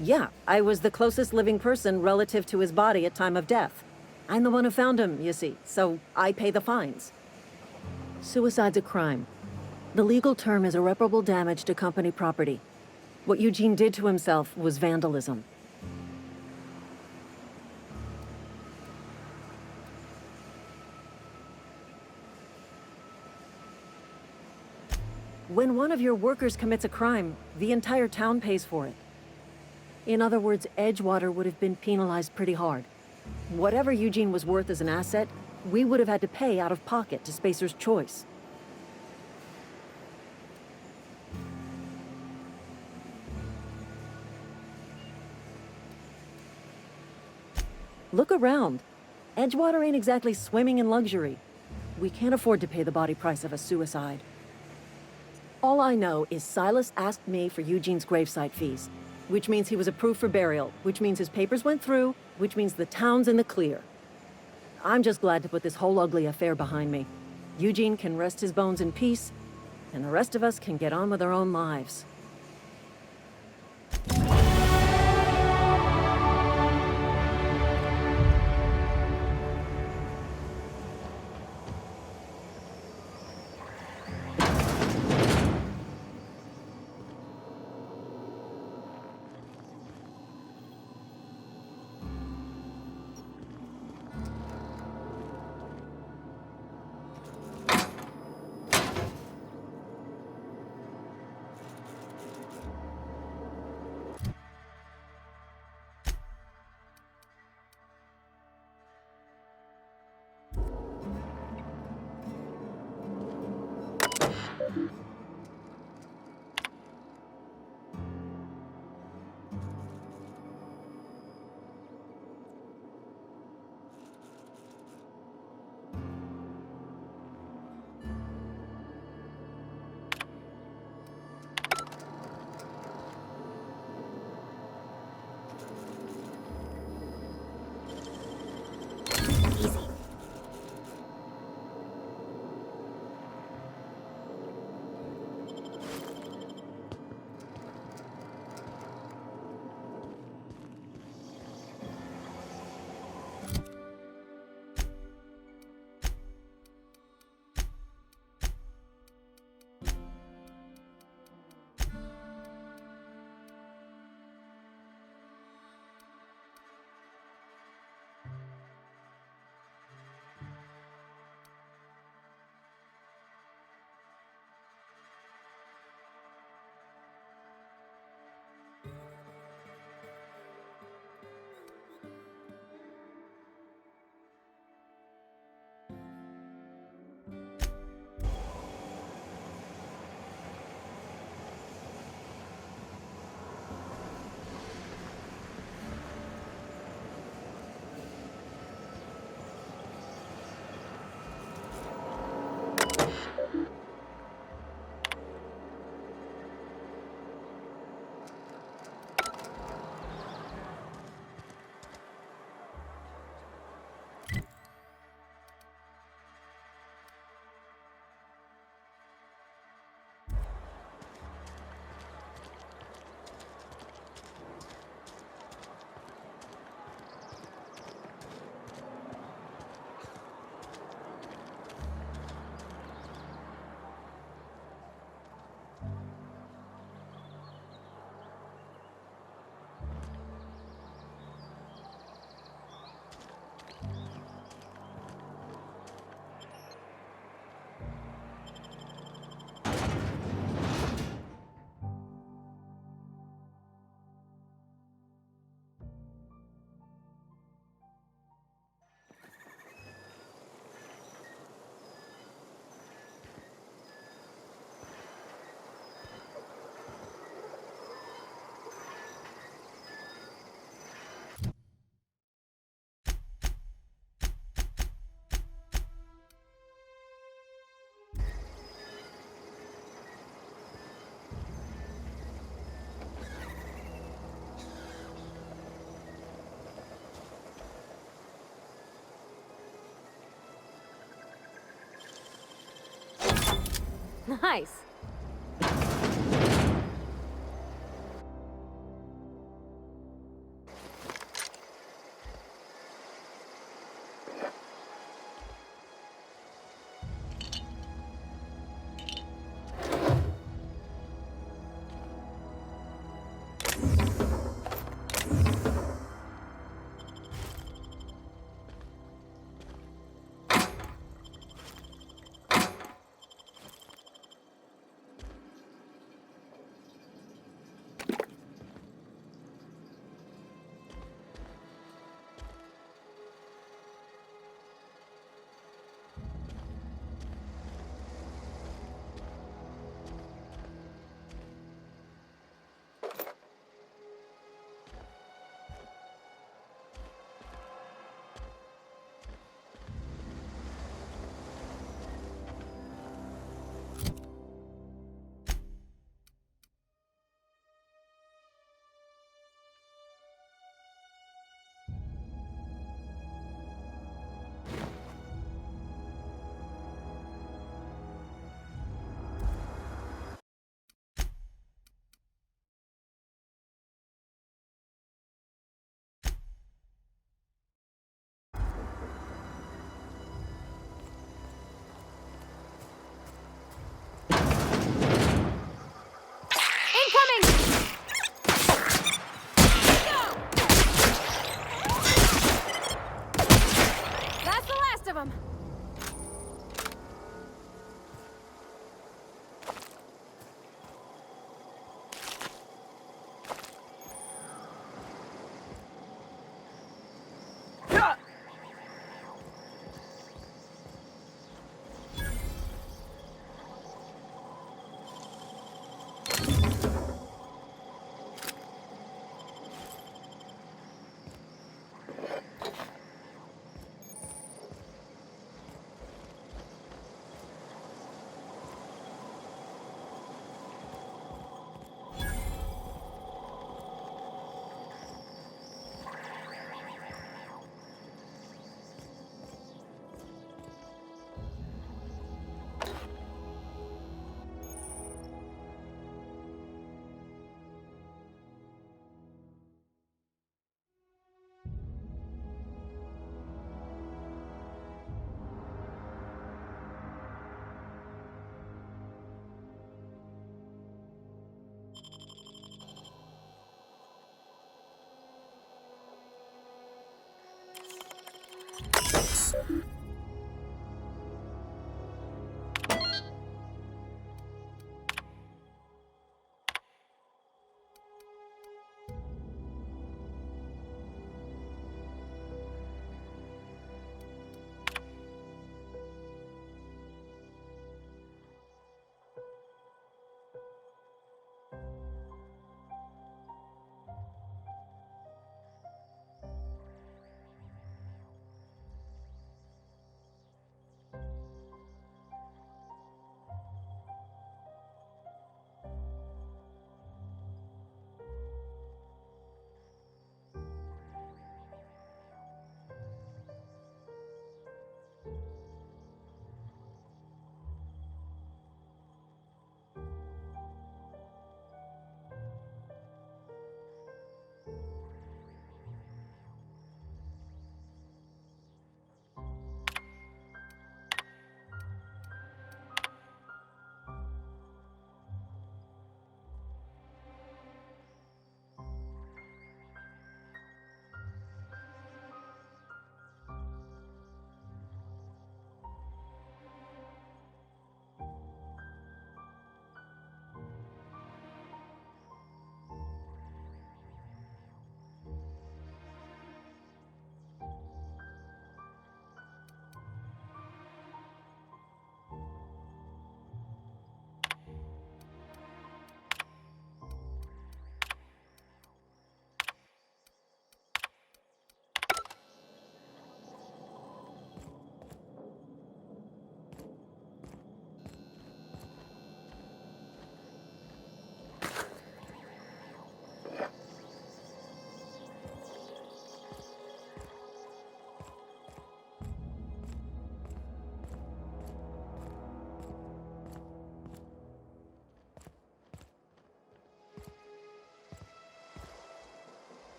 Yeah, I was the closest living person relative to his body at time of death. I'm the one who found him, you see, so I pay the fines. Suicide's a crime. The legal term is irreparable damage to company property. What Eugene did to himself was vandalism. When one of your workers commits a crime, the entire town pays for it. In other words, Edgewater would have been penalized pretty hard. Whatever Eugene was worth as an asset, we would have had to pay out of pocket to Spacer's Choice. Look around. Edgewater ain't exactly swimming in luxury. We can't afford to pay the body price of a suicide. All I know is Silas asked me for Eugene's gravesite fees, which means he was approved for burial, which means his papers went through, which means the town's in the clear. I'm just glad to put this whole ugly affair behind me. Eugene can rest his bones in peace, and the rest of us can get on with our own lives. Nice. That's the last of them.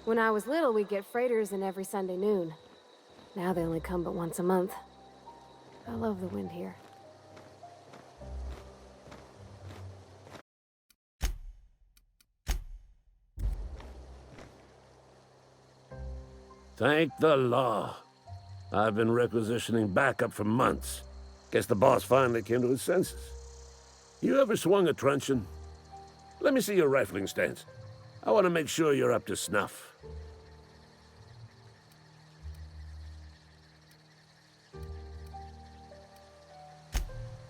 When I was little, we'd get freighters in every Sunday noon. Now they only come but once a month. I love the wind here. Thank the law. I've been requisitioning backup for months. Guess the boss finally came to his senses. You ever swung a truncheon? Let me see your rifling stance. I want to make sure you're up to snuff.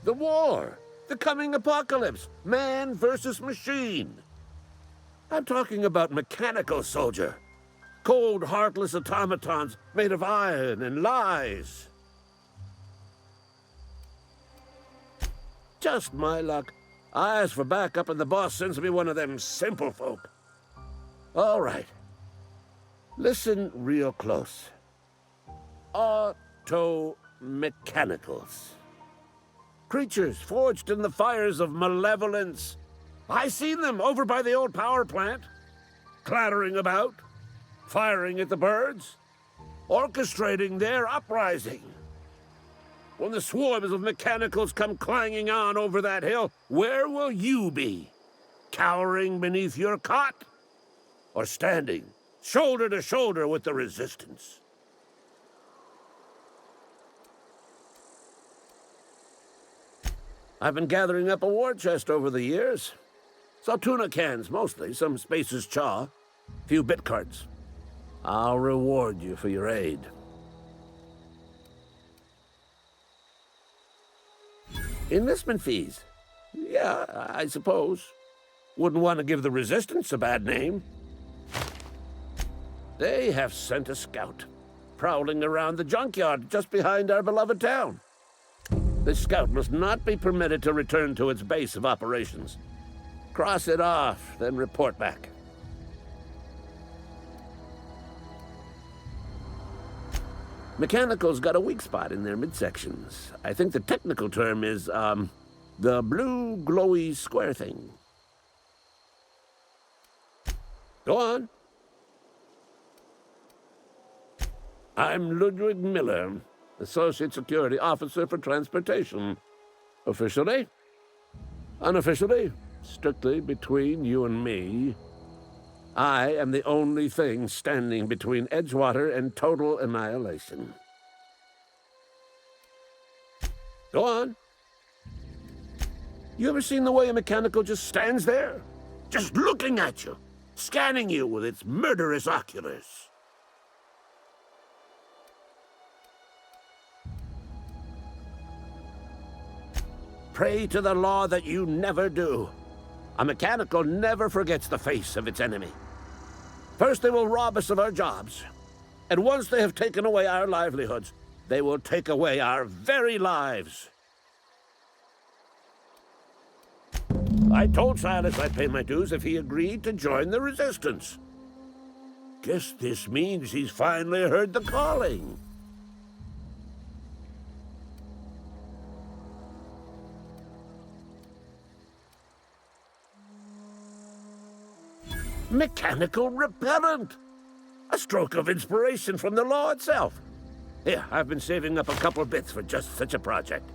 The war! The coming apocalypse! Man versus machine! I'm talking about mechanical soldier. Cold, heartless automatons made of iron and lies. Just my luck. I ask for backup and the boss sends me one of them simple folk. All right. Listen real close. Auto-mechanicals. Creatures forged in the fires of malevolence. I seen them over by the old power plant, clattering about, firing at the birds, orchestrating their uprising. When the swarms of mechanicals come clanging on over that hill, where will you be? Cowering beneath your cot? Or standing, shoulder to shoulder with the resistance? I've been gathering up a war chest over the years. Saw tuna cans, mostly, some Spacer's chaw, few bit cards. I'll reward you for your aid. Enlistment fees? Yeah, I suppose. Wouldn't want to give the Resistance a bad name. They have sent a scout, prowling around the junkyard just behind our beloved town. This scout must not be permitted to return to its base of operations. Cross it off, then report back. Mechanicals got a weak spot in their midsections. I think the technical term is, the blue glowy square thing. Go on. I'm Ludwig Miller, Associate Security Officer for Transportation. Officially? Unofficially? Strictly between you and me. I am the only thing standing between Edgewater and total annihilation. Go on. You ever seen the way a mechanical just stands there? Just looking at you, scanning you with its murderous oculars. Pray to the law that you never do. A mechanical never forgets the face of its enemy. First, they will rob us of our jobs. And once they have taken away our livelihoods, they will take away our very lives. I told Silas I'd pay my dues if he agreed to join the Resistance. Guess this means he's finally heard the calling. Mechanical repellent! A stroke of inspiration from the law itself. Here, I've been saving up a couple bits for just such a project.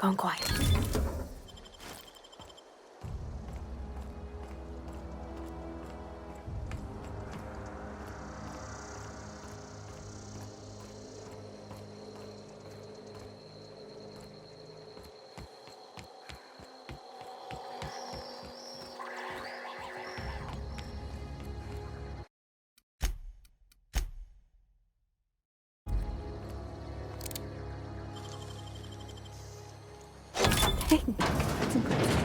Gone quiet. Dang, that's impressive.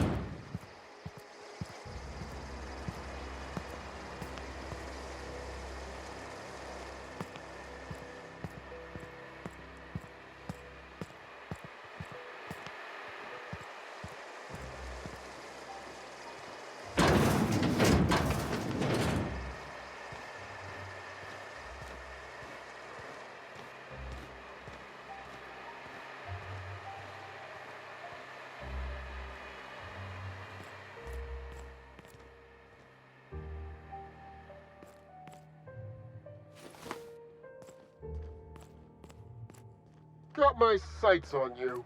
Got my sights on you.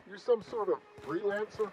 You some sort of freelancer?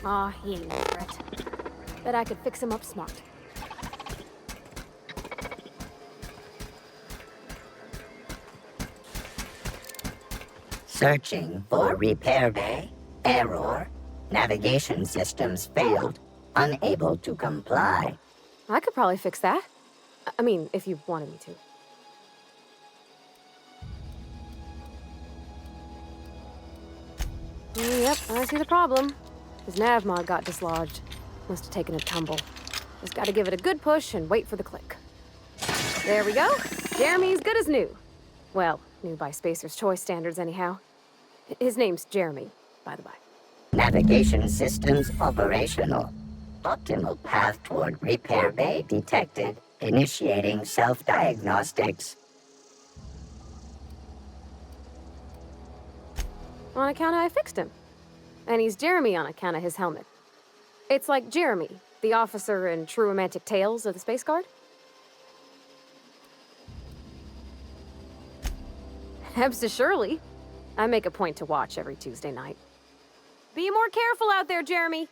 Aw, he ain't no threat. Bet I could fix him up smart. Searching for repair bay. Error. Navigation systems failed. Unable to comply. I could probably fix that. I mean, if you wanted me to. Yep, I see the problem. His nav mod got dislodged. Must have taken a tumble. Just gotta give it a good push and wait for the click. There we go. Jeremy's good as new. Well, new by Spacer's Choice standards anyhow. His name's Jeremy, by the by. Navigation systems operational. Optimal path toward repair bay detected. Initiating self-diagnostics. On account of I fixed him. And he's Jeremy on account of his helmet. It's like Jeremy, the officer in True Romantic Tales of the Space Guard. Hebs to Shirley. I make a point to watch every Tuesday night. Be more careful out there, Jeremy.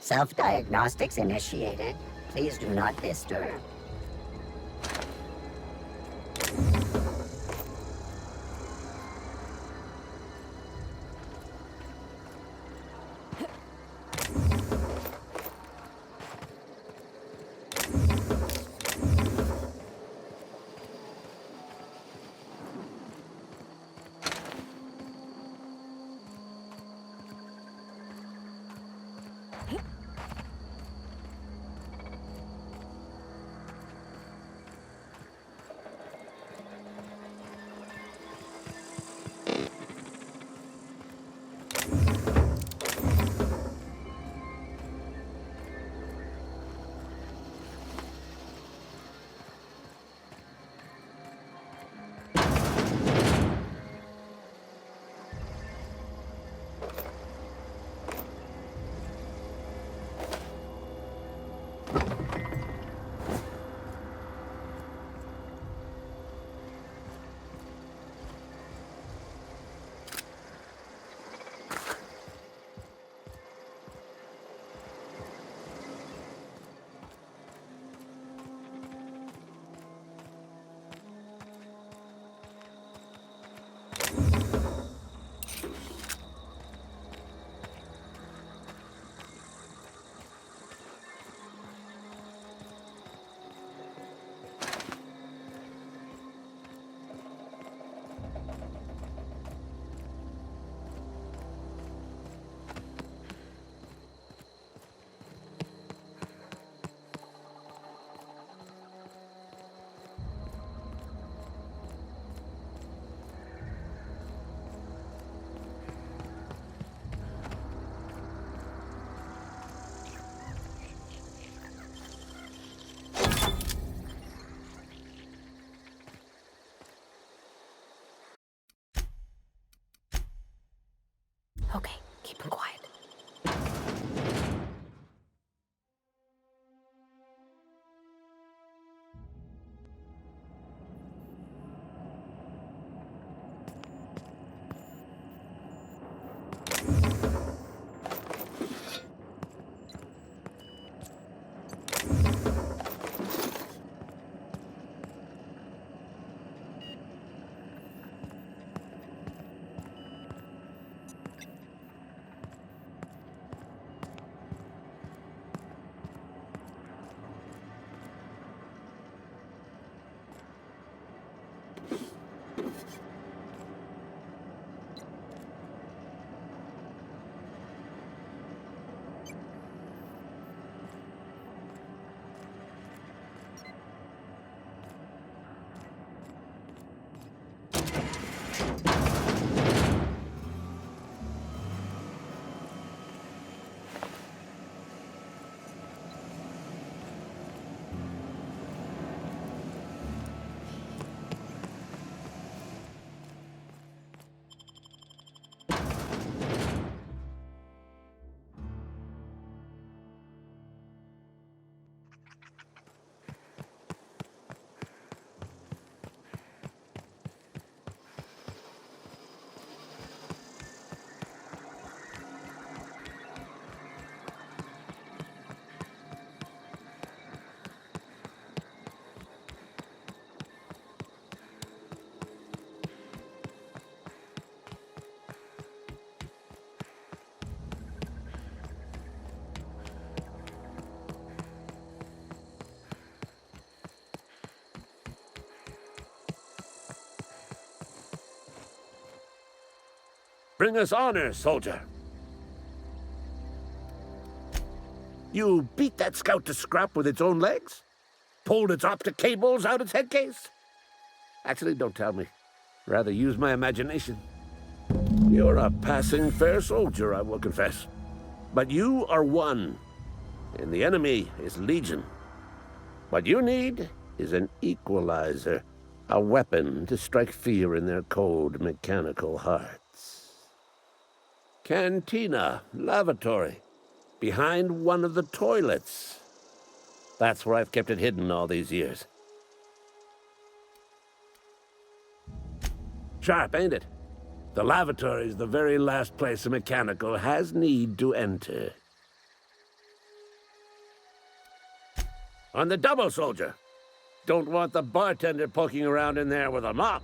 Self-diagnostics initiated. Please do not disturb. Okay, keep him quiet. Bring us honor, soldier. You beat that scout to scrap with its own legs? Pulled its optic cables out its head case? Actually, don't tell me. Rather use my imagination. You're a passing fair soldier, I will confess. But you are one, and the enemy is legion. What you need is an equalizer, a weapon to strike fear in their cold, mechanical hearts. Cantina, lavatory, behind one of the toilets. That's where I've kept it hidden all these years. Sharp, ain't it? The lavatory is the very last place a mechanical has need to enter. On the double, soldier. Don't want the bartender poking around in there with a mop.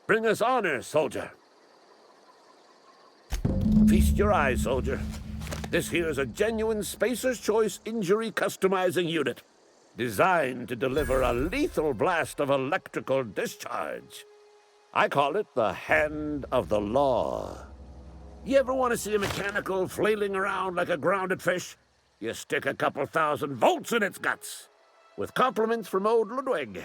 Bring us honor, soldier. Feast your eyes, soldier. This here's a genuine Spacer's Choice injury customizing unit, designed to deliver a lethal blast of electrical discharge. I call it the Hand of the Law. You ever want to see a mechanical flailing around like a grounded fish? You stick a couple thousand volts in its guts. With compliments from old Ludwig.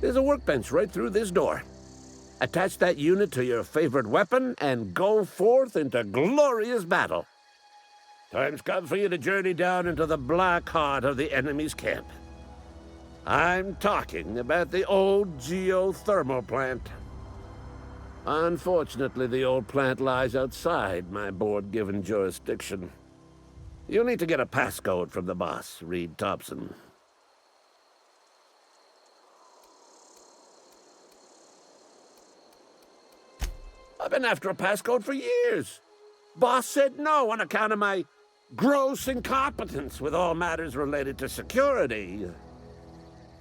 There's a workbench right through this door. Attach that unit to your favorite weapon and go forth into glorious battle. Time's come for you to journey down into the black heart of the enemy's camp. I'm talking about the old geothermal plant. Unfortunately, the old plant lies outside my board-given jurisdiction. You'll need to get a passcode from the boss, Reed Thompson. I've been after a passcode for years. Boss said no on account of my gross incompetence with all matters related to security.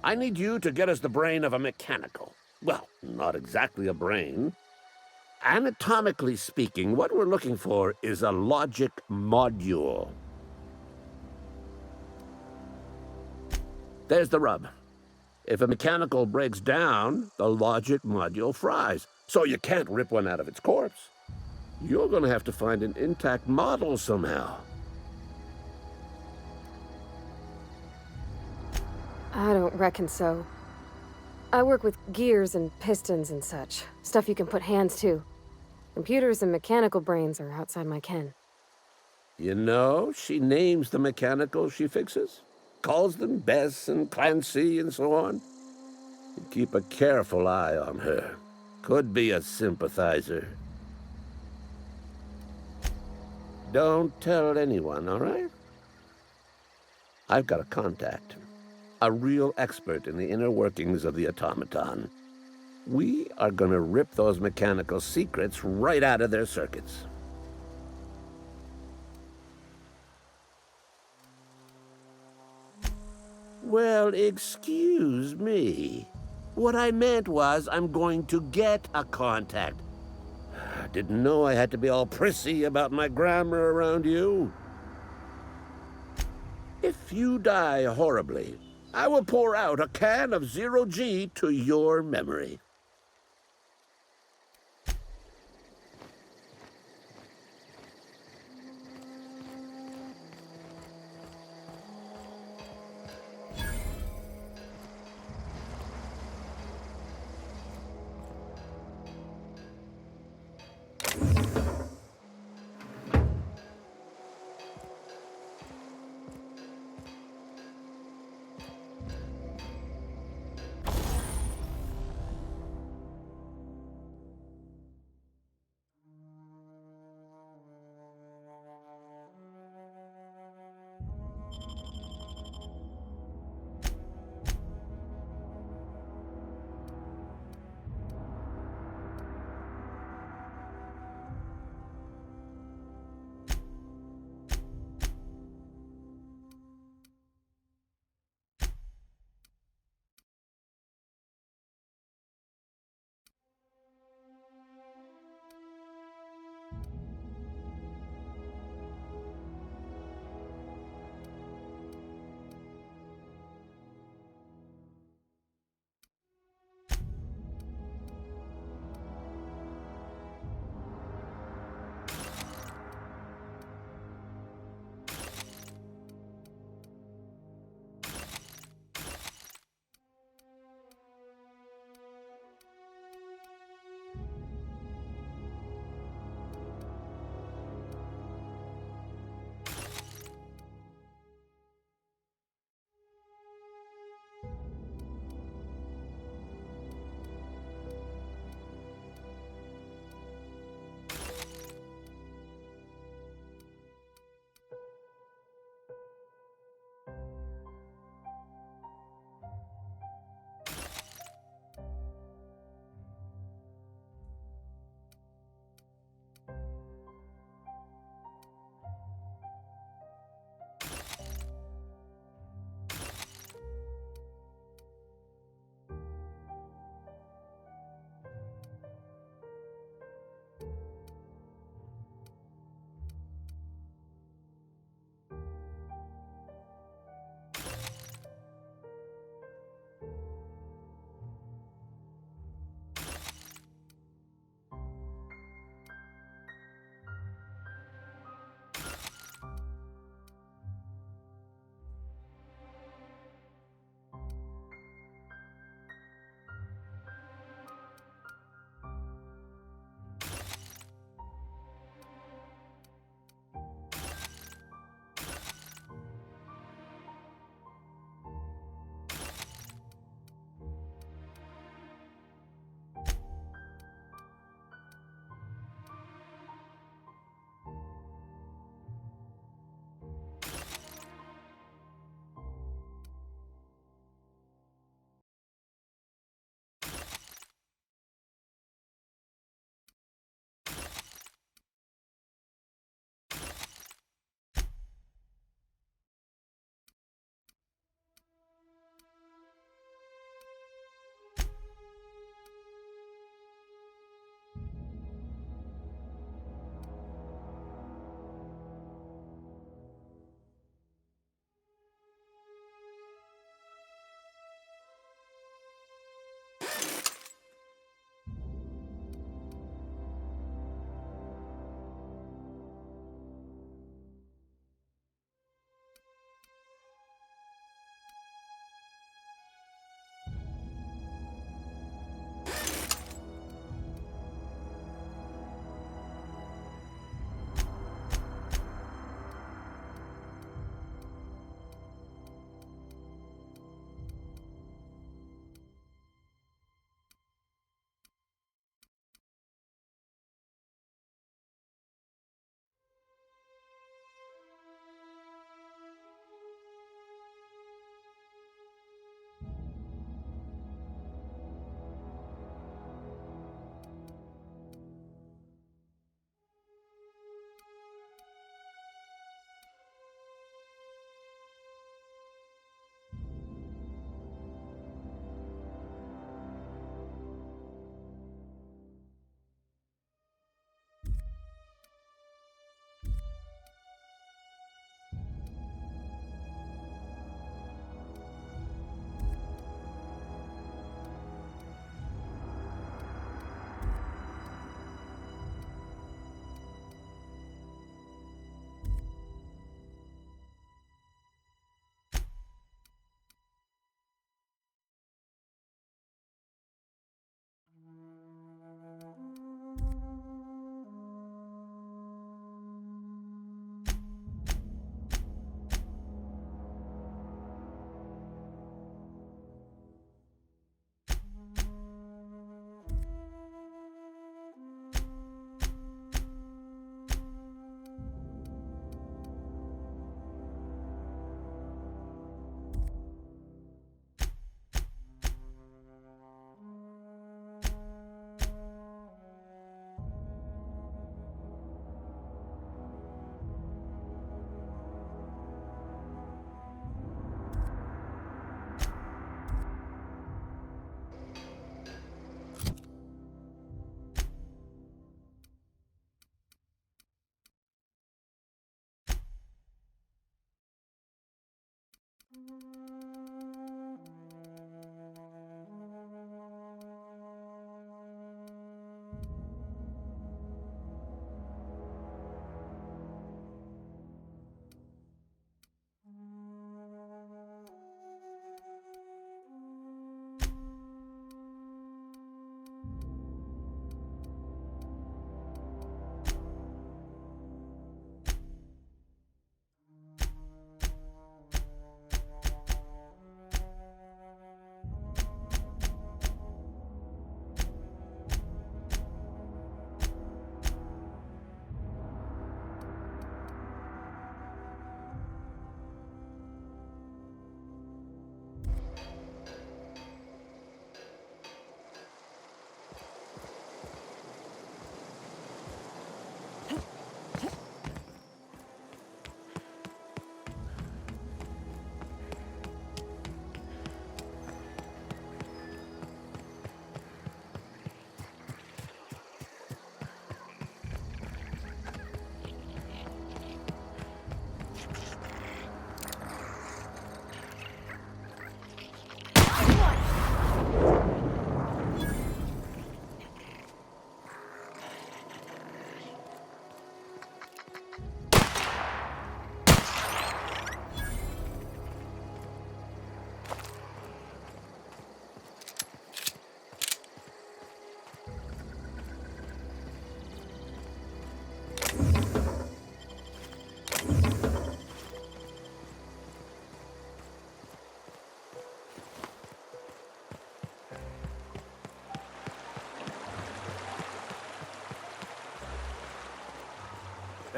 I need you to get us the brain of a mechanical. Well, not exactly a brain. Anatomically speaking, what we're looking for is a logic module. There's the rub. If a mechanical breaks down, the logic module fries. So you can't rip one out of its corpse. You're gonna have to find an intact model somehow. I don't reckon so. I work with gears and pistons and such. Stuff you can put hands to. Computers and mechanical brains are outside my ken. You know, she names the mechanical she fixes. calls them Bess and Clancy and so on. Keep a careful eye on her. Could be a sympathizer. Don't tell anyone, all right? I've got a contact. A real expert in the inner workings of the automaton. We are gonna rip those mechanical secrets right out of their circuits. Well, excuse me. What I meant was I'm going to get a contact. Didn't know I had to be all prissy about my grammar around you. If you die horribly, I will pour out a can of Zero-G to your memory.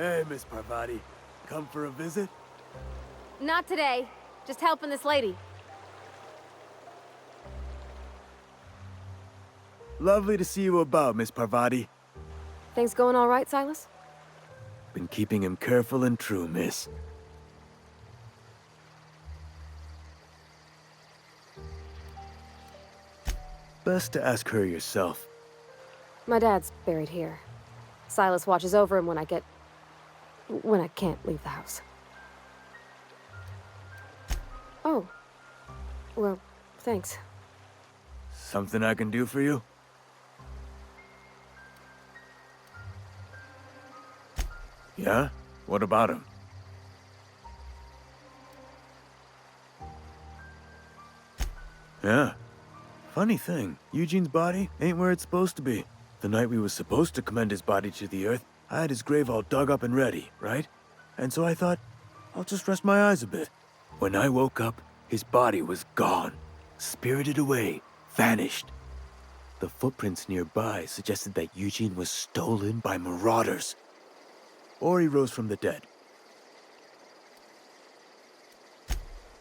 Hey, Miss Parvati. Come for a visit? Not today. Just helping this lady. Lovely to see you about, Miss Parvati. Things going all right, Silas? Been keeping him careful and true, miss. Best to ask her yourself. My dad's buried here. Silas watches over him when I can't leave the house. Oh. Well, thanks. Something I can do for you? Yeah? What about him? Yeah. Funny thing, Eugene's body ain't where it's supposed to be. The night we was supposed to commend his body to the earth, I had his grave all dug up and ready, right? And so I thought, I'll just rest my eyes a bit. When I woke up, his body was gone. Spirited away. Vanished. The footprints nearby suggested that Eugene was stolen by marauders. Or he rose from the dead.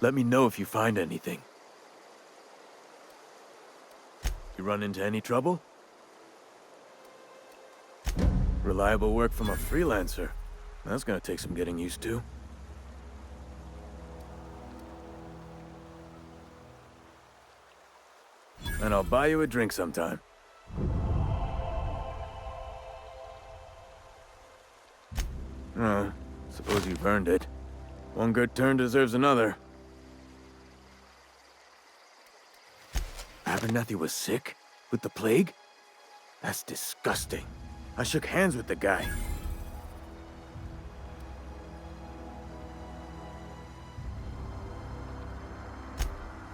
Let me know if you find anything. You run into any trouble? Reliable work from a freelancer. That's gonna take some getting used to. And I'll buy you a drink sometime. Oh, suppose you've earned it. One good turn deserves another. Abernathy was sick? With the plague? That's disgusting. I shook hands with the guy.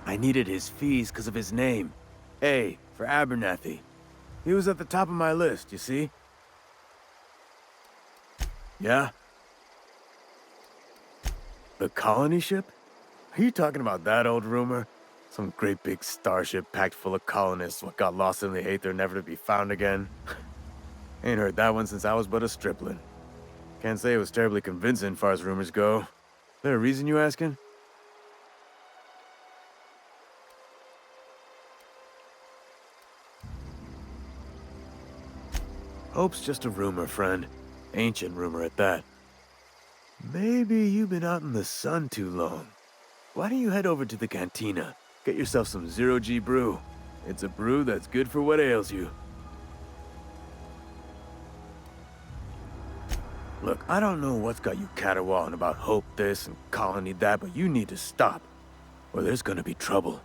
I needed his fees because of his name. A, for Abernathy. He was at the top of my list, you see? Yeah? The colony ship? Are you talking about that old rumor? Some great big starship packed full of colonists what got lost in the aether never to be found again? Ain't heard that one since I was but a stripling. Can't say it was terribly convincing far as rumors go. There a reason you asking? Hope's just a rumor, friend. Ancient rumor at that. Maybe you've been out in the sun too long. Why don't you head over to the cantina? Get yourself some Zero-G brew. It's a brew that's good for what ails you. Look, I don't know what's got you caterwauling about Hope this and Colony that, but you need to stop, or there's gonna be trouble.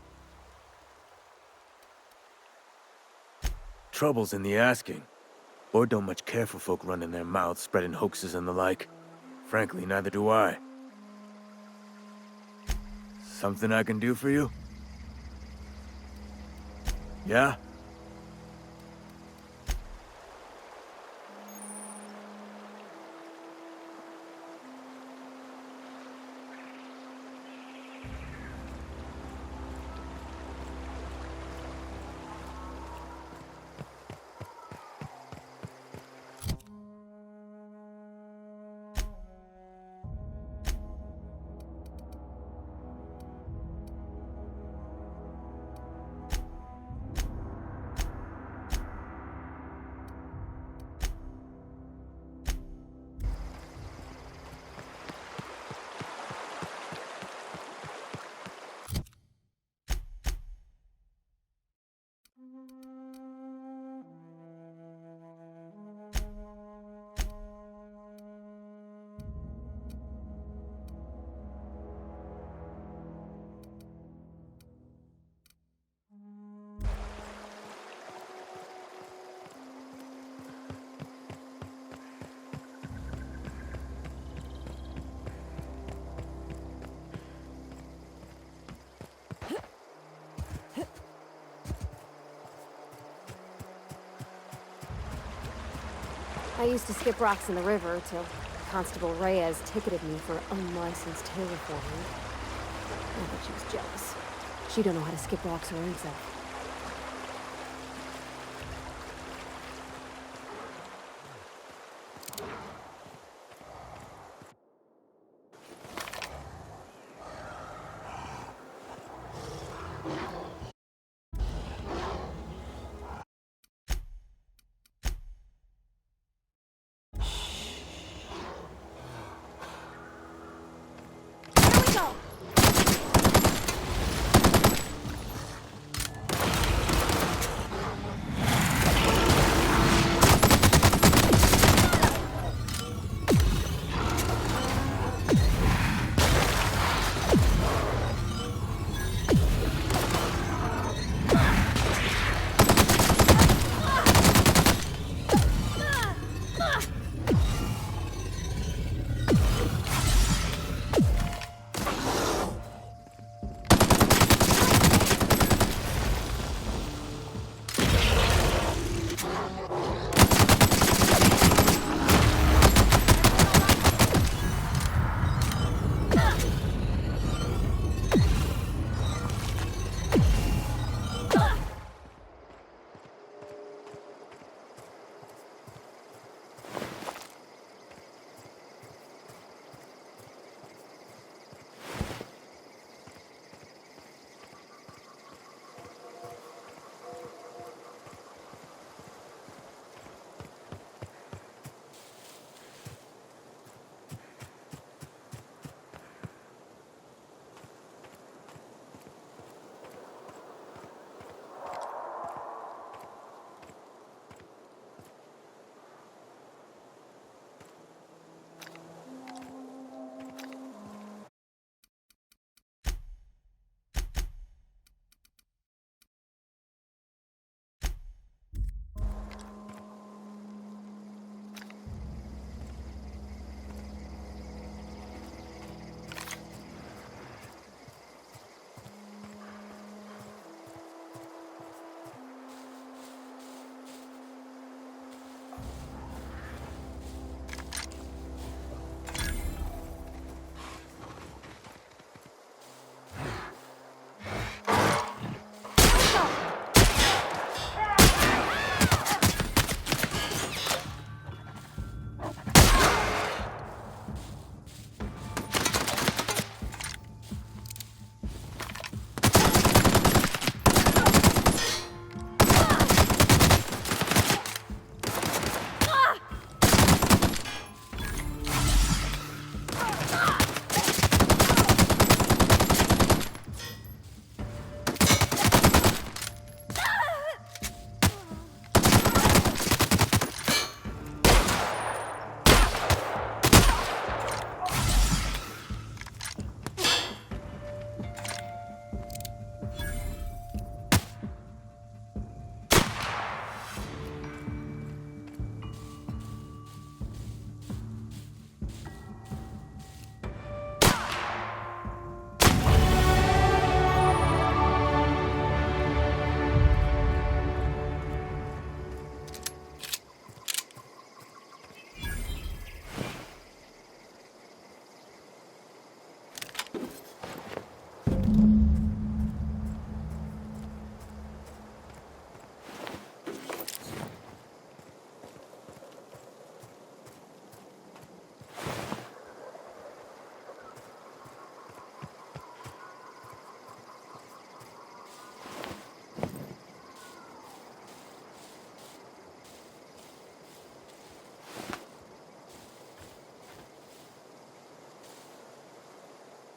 Trouble's in the asking. Or don't much care for folk running their mouths, spreading hoaxes and the like. Frankly, neither do I. Something I can do for you? Yeah? I used to skip rocks in the river till Constable Reyes ticketed me for unlicensed terraforming. I bet she was jealous. She don't know how to skip rocks her own self.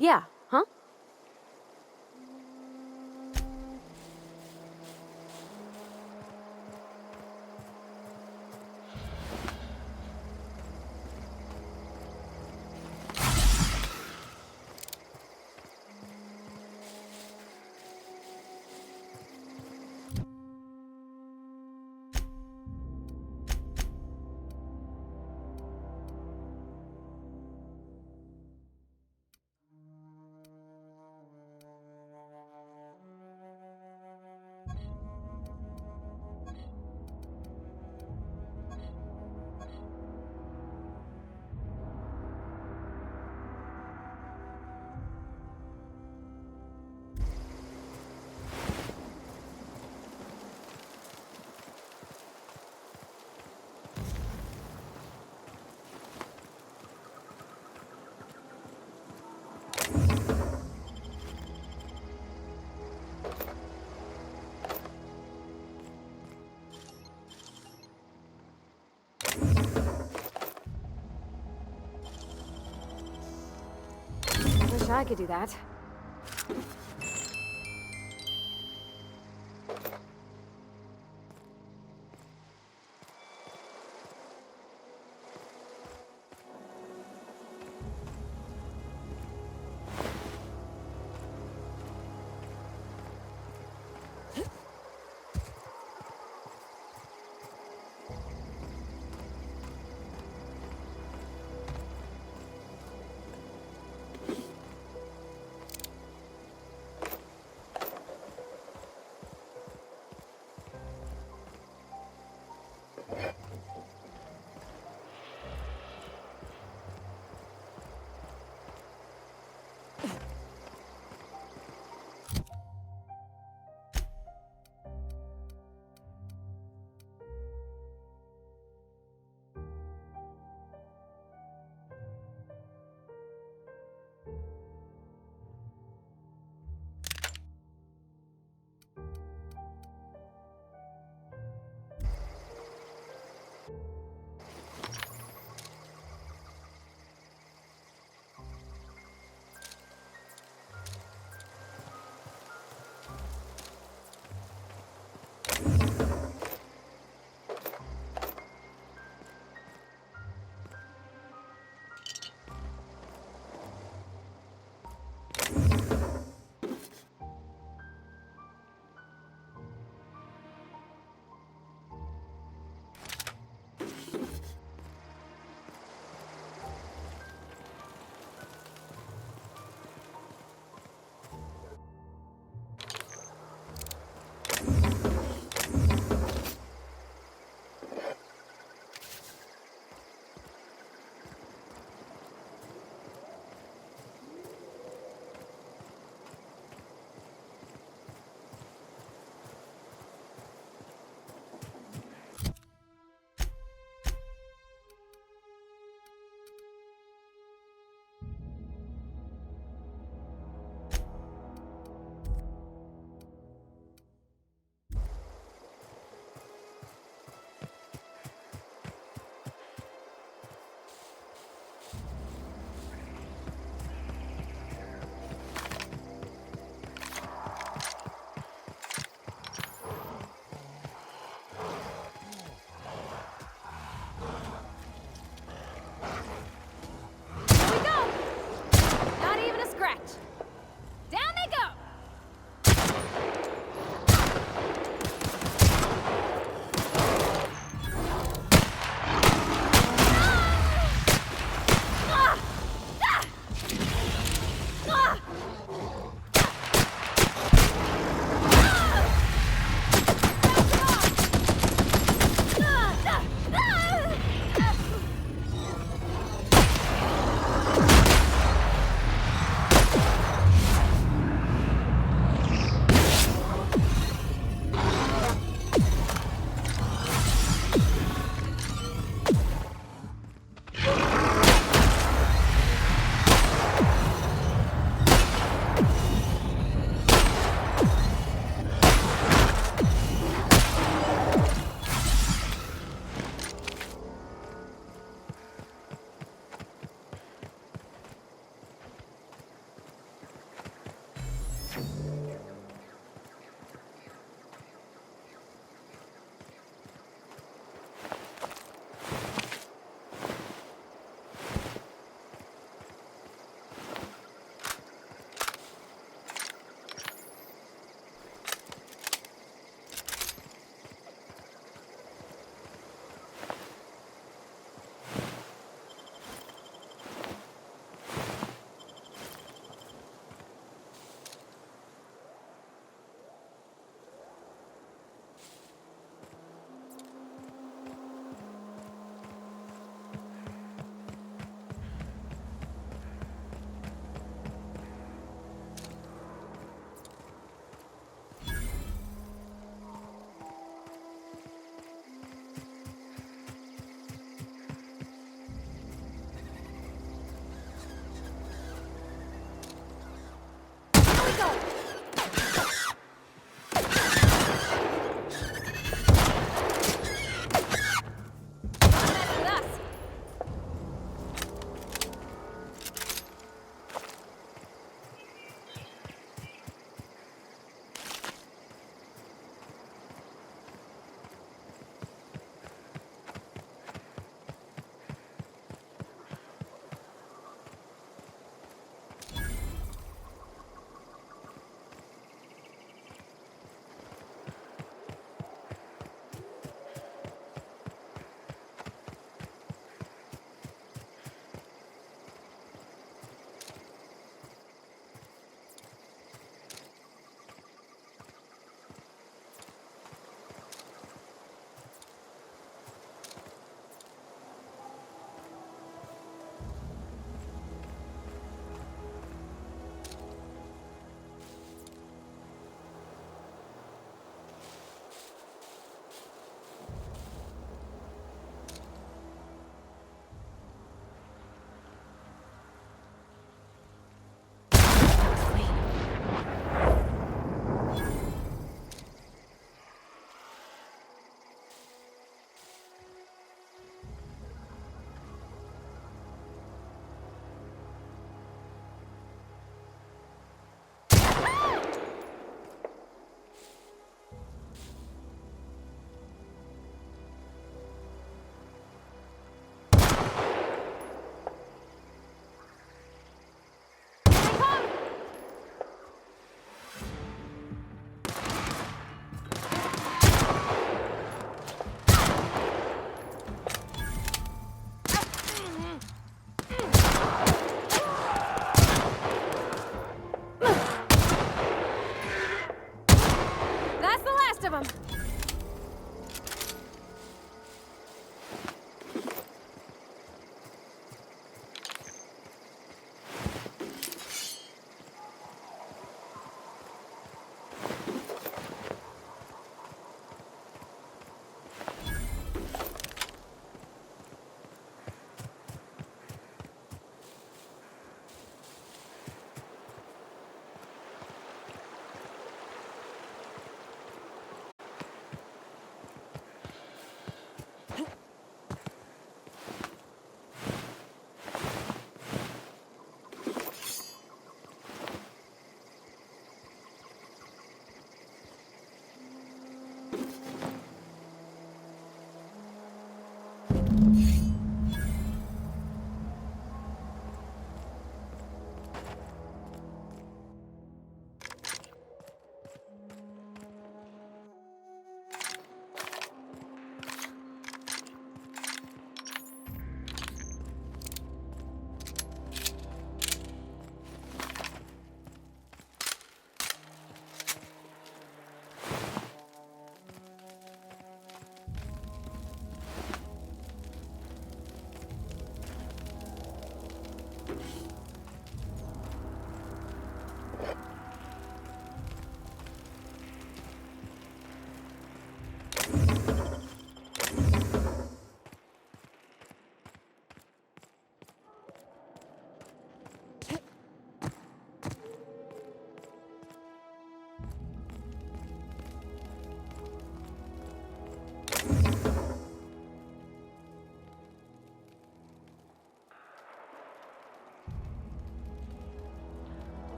Yeah, huh? I could do that.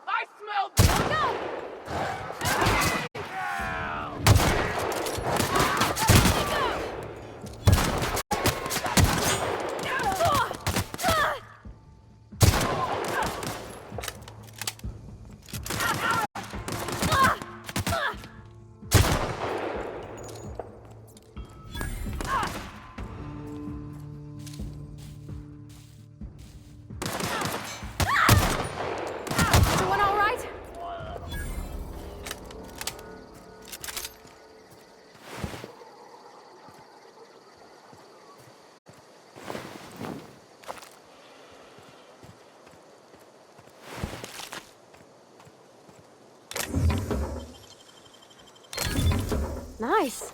I smell. Everyone all right? Nice.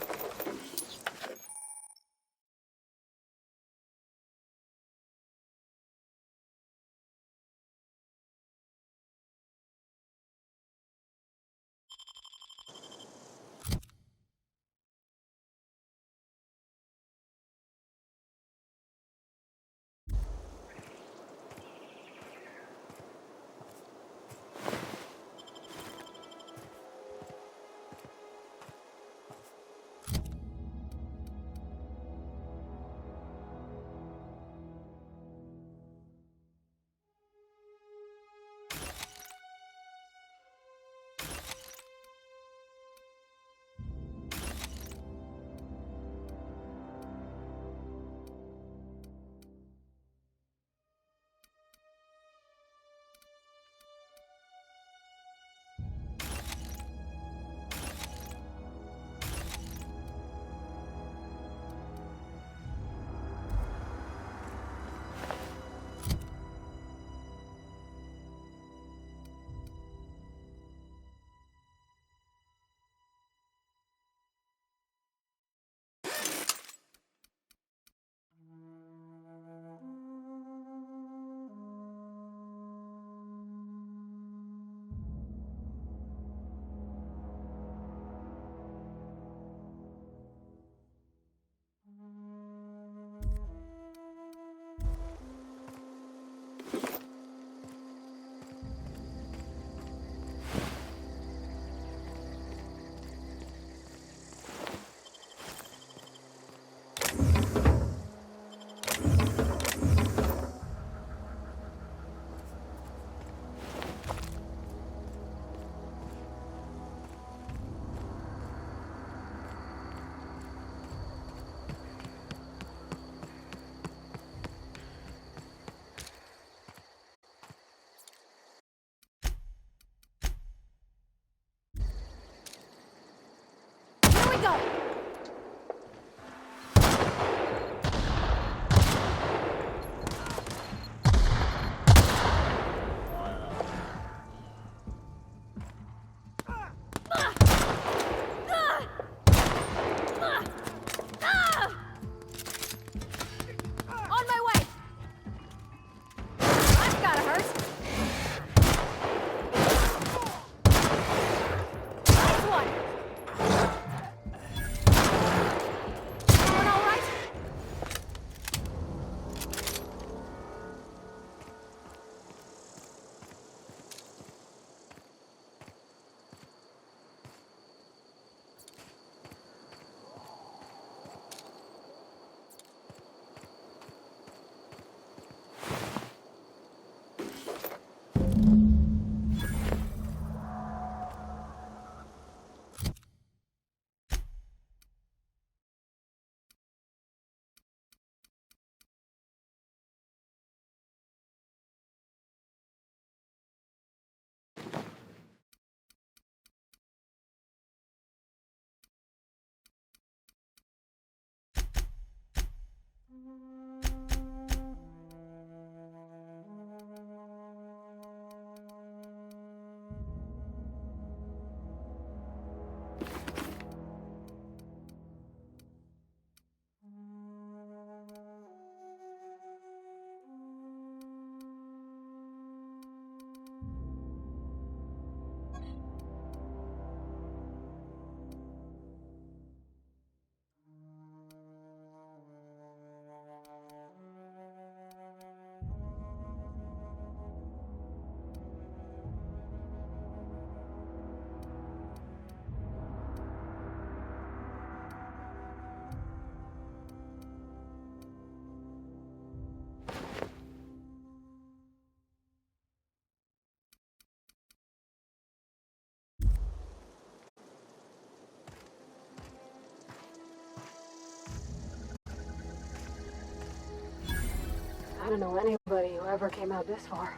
I don't know anybody who ever came out this far.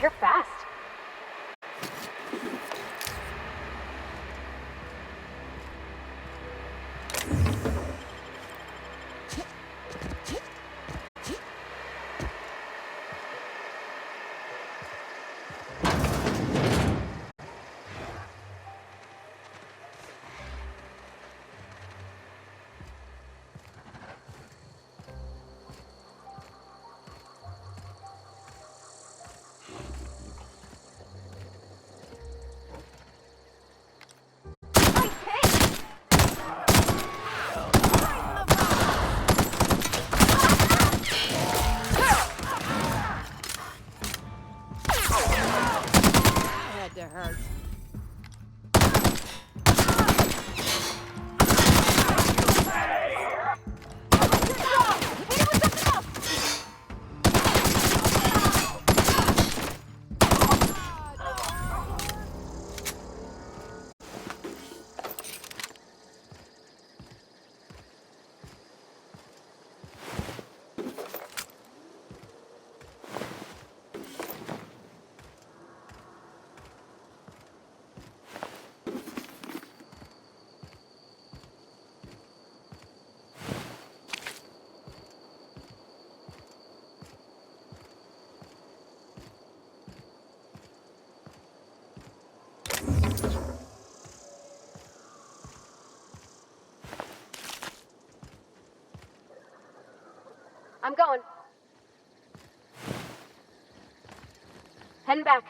You're fast. Had to hurt. I'm going. Heading back.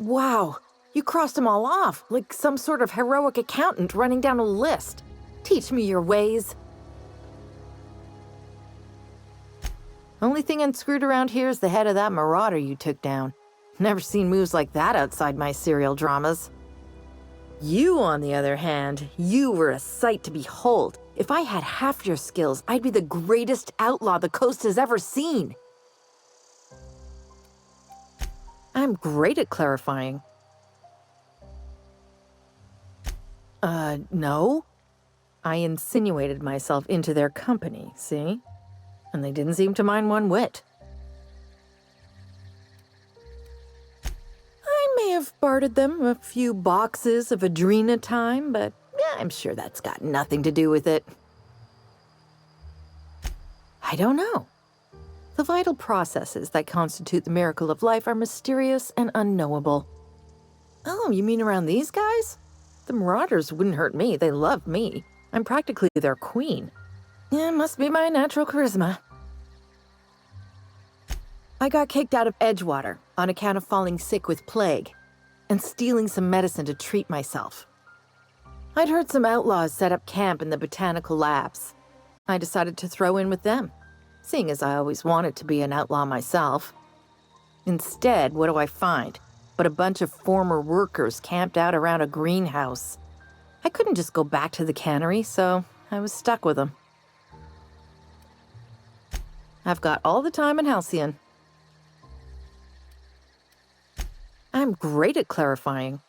Wow, you crossed them all off, like some sort of heroic accountant running down a list. Teach me your ways. Only thing unscrewed around here is the head of that marauder you took down. Never seen moves like that outside my serial dramas. You, on the other hand, you were a sight to behold. If I had half your skills, I'd be the greatest outlaw the coast has ever seen. I'm great at clarifying. No. I insinuated myself into their company, see? And they didn't seem to mind one whit. I may have bartered them a few boxes of Adrena time, but yeah, I'm sure that's got nothing to do with it. I don't know. The vital processes that constitute the miracle of life are mysterious and unknowable. Oh, you mean around these guys? The Marauders wouldn't hurt me. They love me. I'm practically their queen. Yeah, must be my natural charisma. I got kicked out of Edgewater on account of falling sick with plague and stealing some medicine to treat myself. I'd heard some outlaws set up camp in the botanical labs. I decided to throw in with them, seeing as I always wanted to be an outlaw myself. Instead, what do I find but a bunch of former workers camped out around a greenhouse? I couldn't just go back to the cannery, so I was stuck with them. I've got all the time in Halcyon. I'm great at clarifying.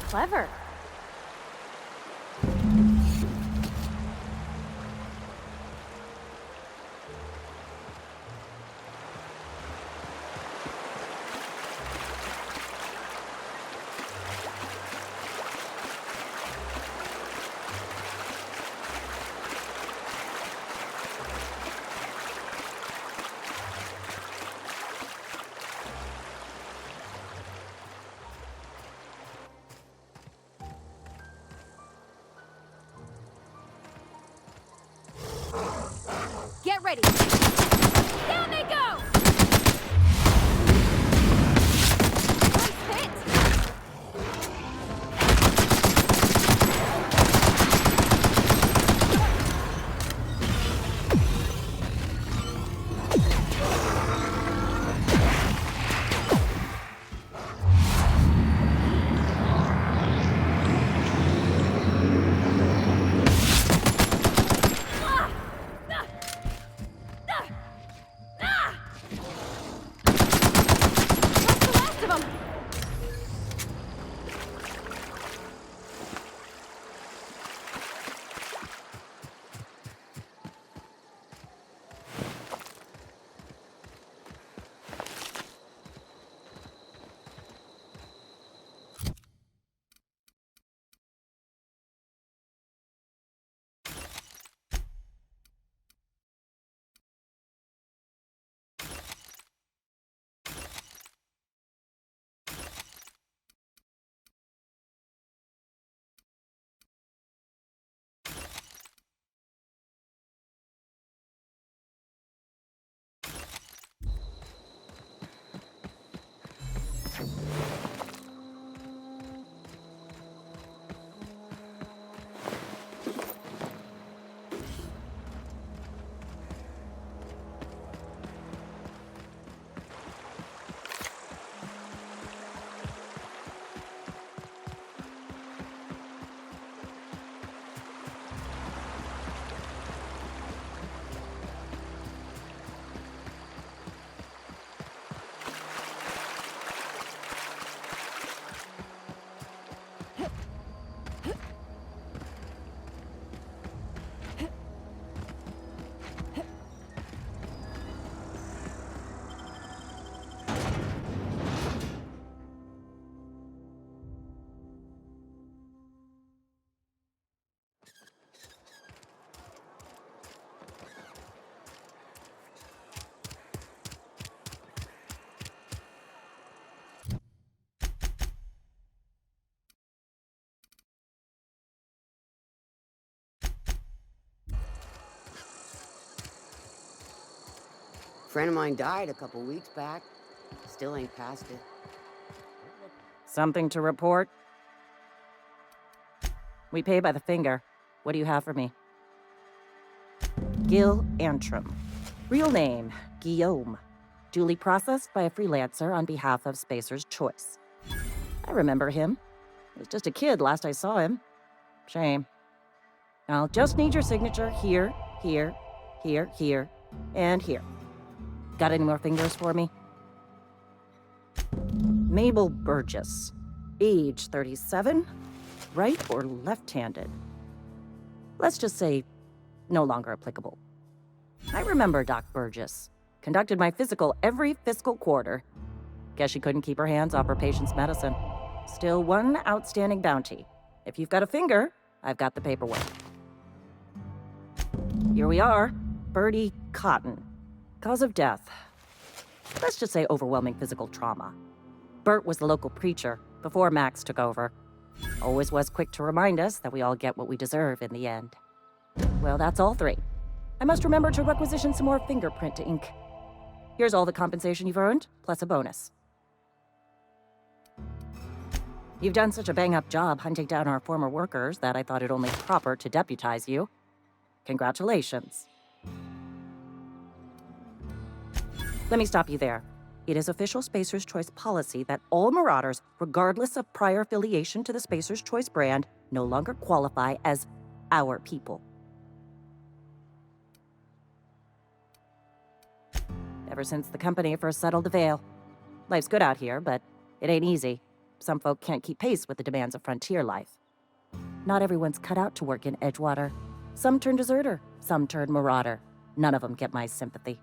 Clever. Get ready. Down they go! Nice hit! Friend of mine died a couple weeks back. Still ain't past it. Something to report? We pay by the finger. What do you have for me? Gil Antrim. Real name, Guillaume. Duly processed by a freelancer on behalf of Spacer's Choice. I remember him. He was just a kid last I saw him. Shame. I'll just need your signature here, here, here, here, and here. Got any more fingers for me? Mabel Burgess. Age 37. Right or left-handed? Let's just say no longer applicable. I remember Doc Burgess. Conducted my physical every fiscal quarter. Guess she couldn't keep her hands off her patient's medicine. Still one outstanding bounty. If you've got a finger, I've got the paperwork. Here we are. Bertie Cotton. Cause of death. Let's just say overwhelming physical trauma. Bert was the local preacher before Max took over. Always was quick to remind us that we all get what we deserve in the end. Well, that's all three. I must remember to requisition some more fingerprint ink. Here's all the compensation you've earned, plus a bonus. You've done such a bang-up job hunting down our former workers that I thought it only proper to deputize you. Congratulations. Let me stop you there. It is official Spacer's Choice policy that all Marauders, regardless of prior affiliation to the Spacer's Choice brand, no longer qualify as our people. Ever since the company first settled the Veil. Life's good out here, but it ain't easy. Some folk can't keep pace with the demands of frontier life. Not everyone's cut out to work in Edgewater. Some turn deserter, some turn marauder. None of them get my sympathy.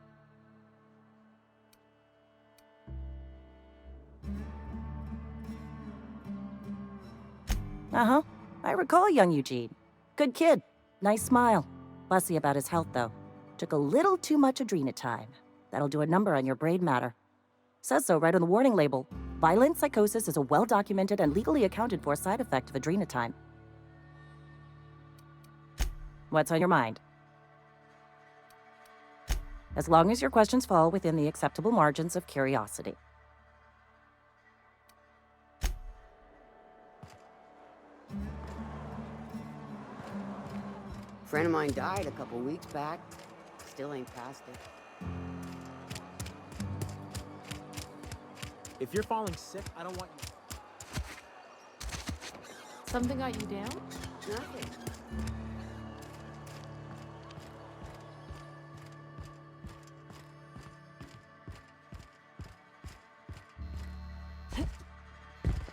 Uh-huh. I recall young Eugene. Good kid. Nice smile. Fussy about his health, though. Took a little too much adrenatime. That'll do a number on your brain matter. Says so right on the warning label. Violent psychosis is a well-documented and legally accounted for side effect of adrenatime. What's on your mind? As long as your questions fall within the acceptable margins of curiosity. Friend of mine died a couple weeks back. Still ain't past it. If you're falling sick, I don't want you... Something got you down? Nothing.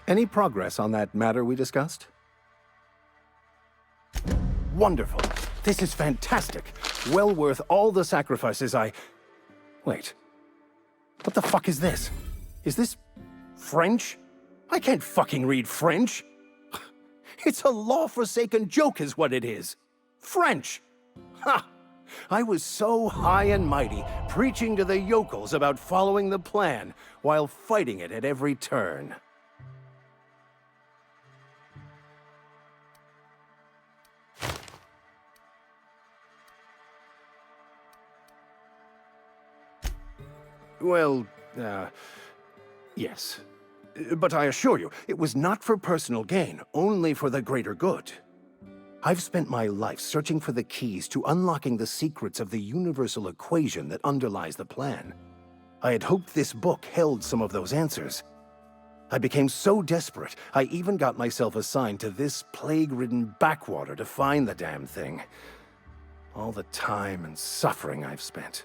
Any progress on that matter we discussed? Wonderful. This is fantastic. Well worth all the sacrifices I... Wait. What the fuck is this? Is this French? I can't fucking read French. It's a law-forsaken joke is what it is. French. Ha! I was so high and mighty, preaching to the yokels about following the plan, while fighting it at every turn. Well, yes. But I assure you, it was not for personal gain, only for the greater good. I've spent my life searching for the keys to unlocking the secrets of the universal equation that underlies the plan. I had hoped this book held some of those answers. I became so desperate, I even got myself assigned to this plague-ridden backwater to find the damn thing. All the time and suffering I've spent.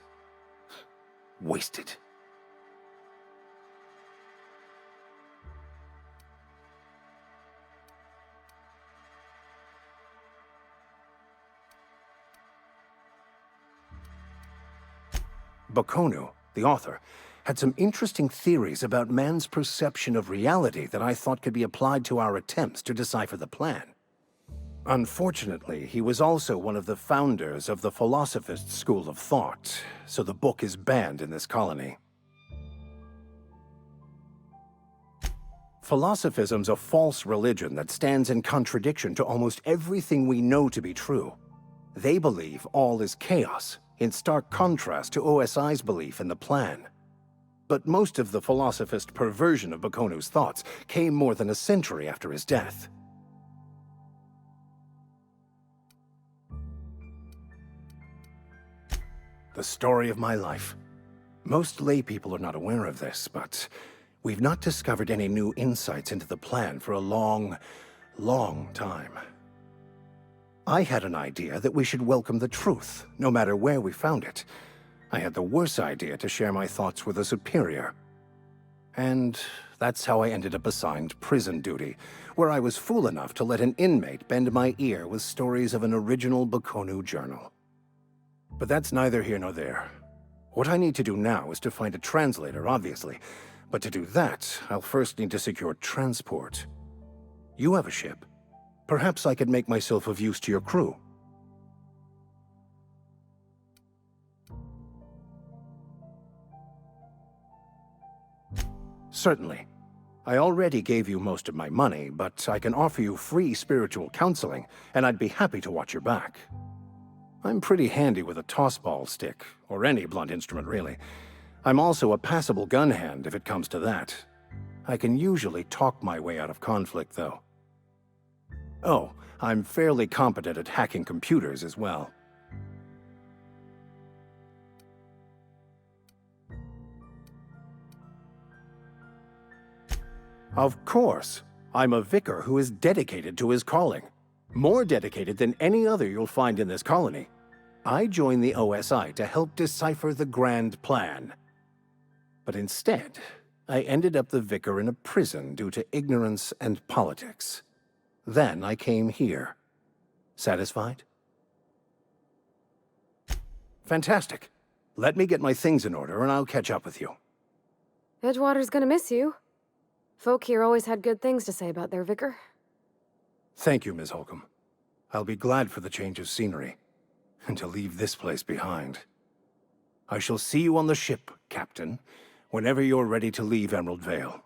Wasted. Bokonu, the author, had some interesting theories about man's perception of reality that I thought could be applied to our attempts to decipher the plan. Unfortunately, he was also one of the founders of the Philosophist school of thought, so the book is banned in this colony. Philosophism's a false religion that stands in contradiction to almost everything we know to be true. They believe all is chaos, in stark contrast to OSI's belief in the plan. But most of the philosophist perversion of Bokonu's thoughts came more than a century after his death. The story of my life. Most lay people are not aware of this, but we've not discovered any new insights into the plan for a long, long time. I had an idea that we should welcome the truth, no matter where we found it. I had the worse idea to share my thoughts with a superior. And that's how I ended up assigned prison duty, where I was fool enough to let an inmate bend my ear with stories of an original Bokonu journal. But that's neither here nor there. What I need to do now is to find a translator, obviously. But to do that, I'll first need to secure transport. You have a ship. Perhaps I could make myself of use to your crew. Certainly. I already gave you most of my money, but I can offer you free spiritual counseling, and I'd be happy to watch your back. I'm pretty handy with a tossball stick, or any blunt instrument, really. I'm also a passable gun hand if it comes to that. I can usually talk my way out of conflict, though. Oh, I'm fairly competent at hacking computers as well. Of course. I'm a vicar who is dedicated to his calling. More dedicated than any other you'll find in this colony. I joined the OSI to help decipher the grand plan. But instead, I ended up the vicar in a prison due to ignorance and politics. Then I came here. Satisfied? Fantastic. Let me get my things in order and I'll catch up with you. Edgewater's gonna miss you. Folk here always had good things to say about their vicar. Thank you, Ms. Holcomb. I'll be glad for the change of scenery, and to leave this place behind. I shall see you on the ship, Captain, whenever you're ready to leave Emerald Vale.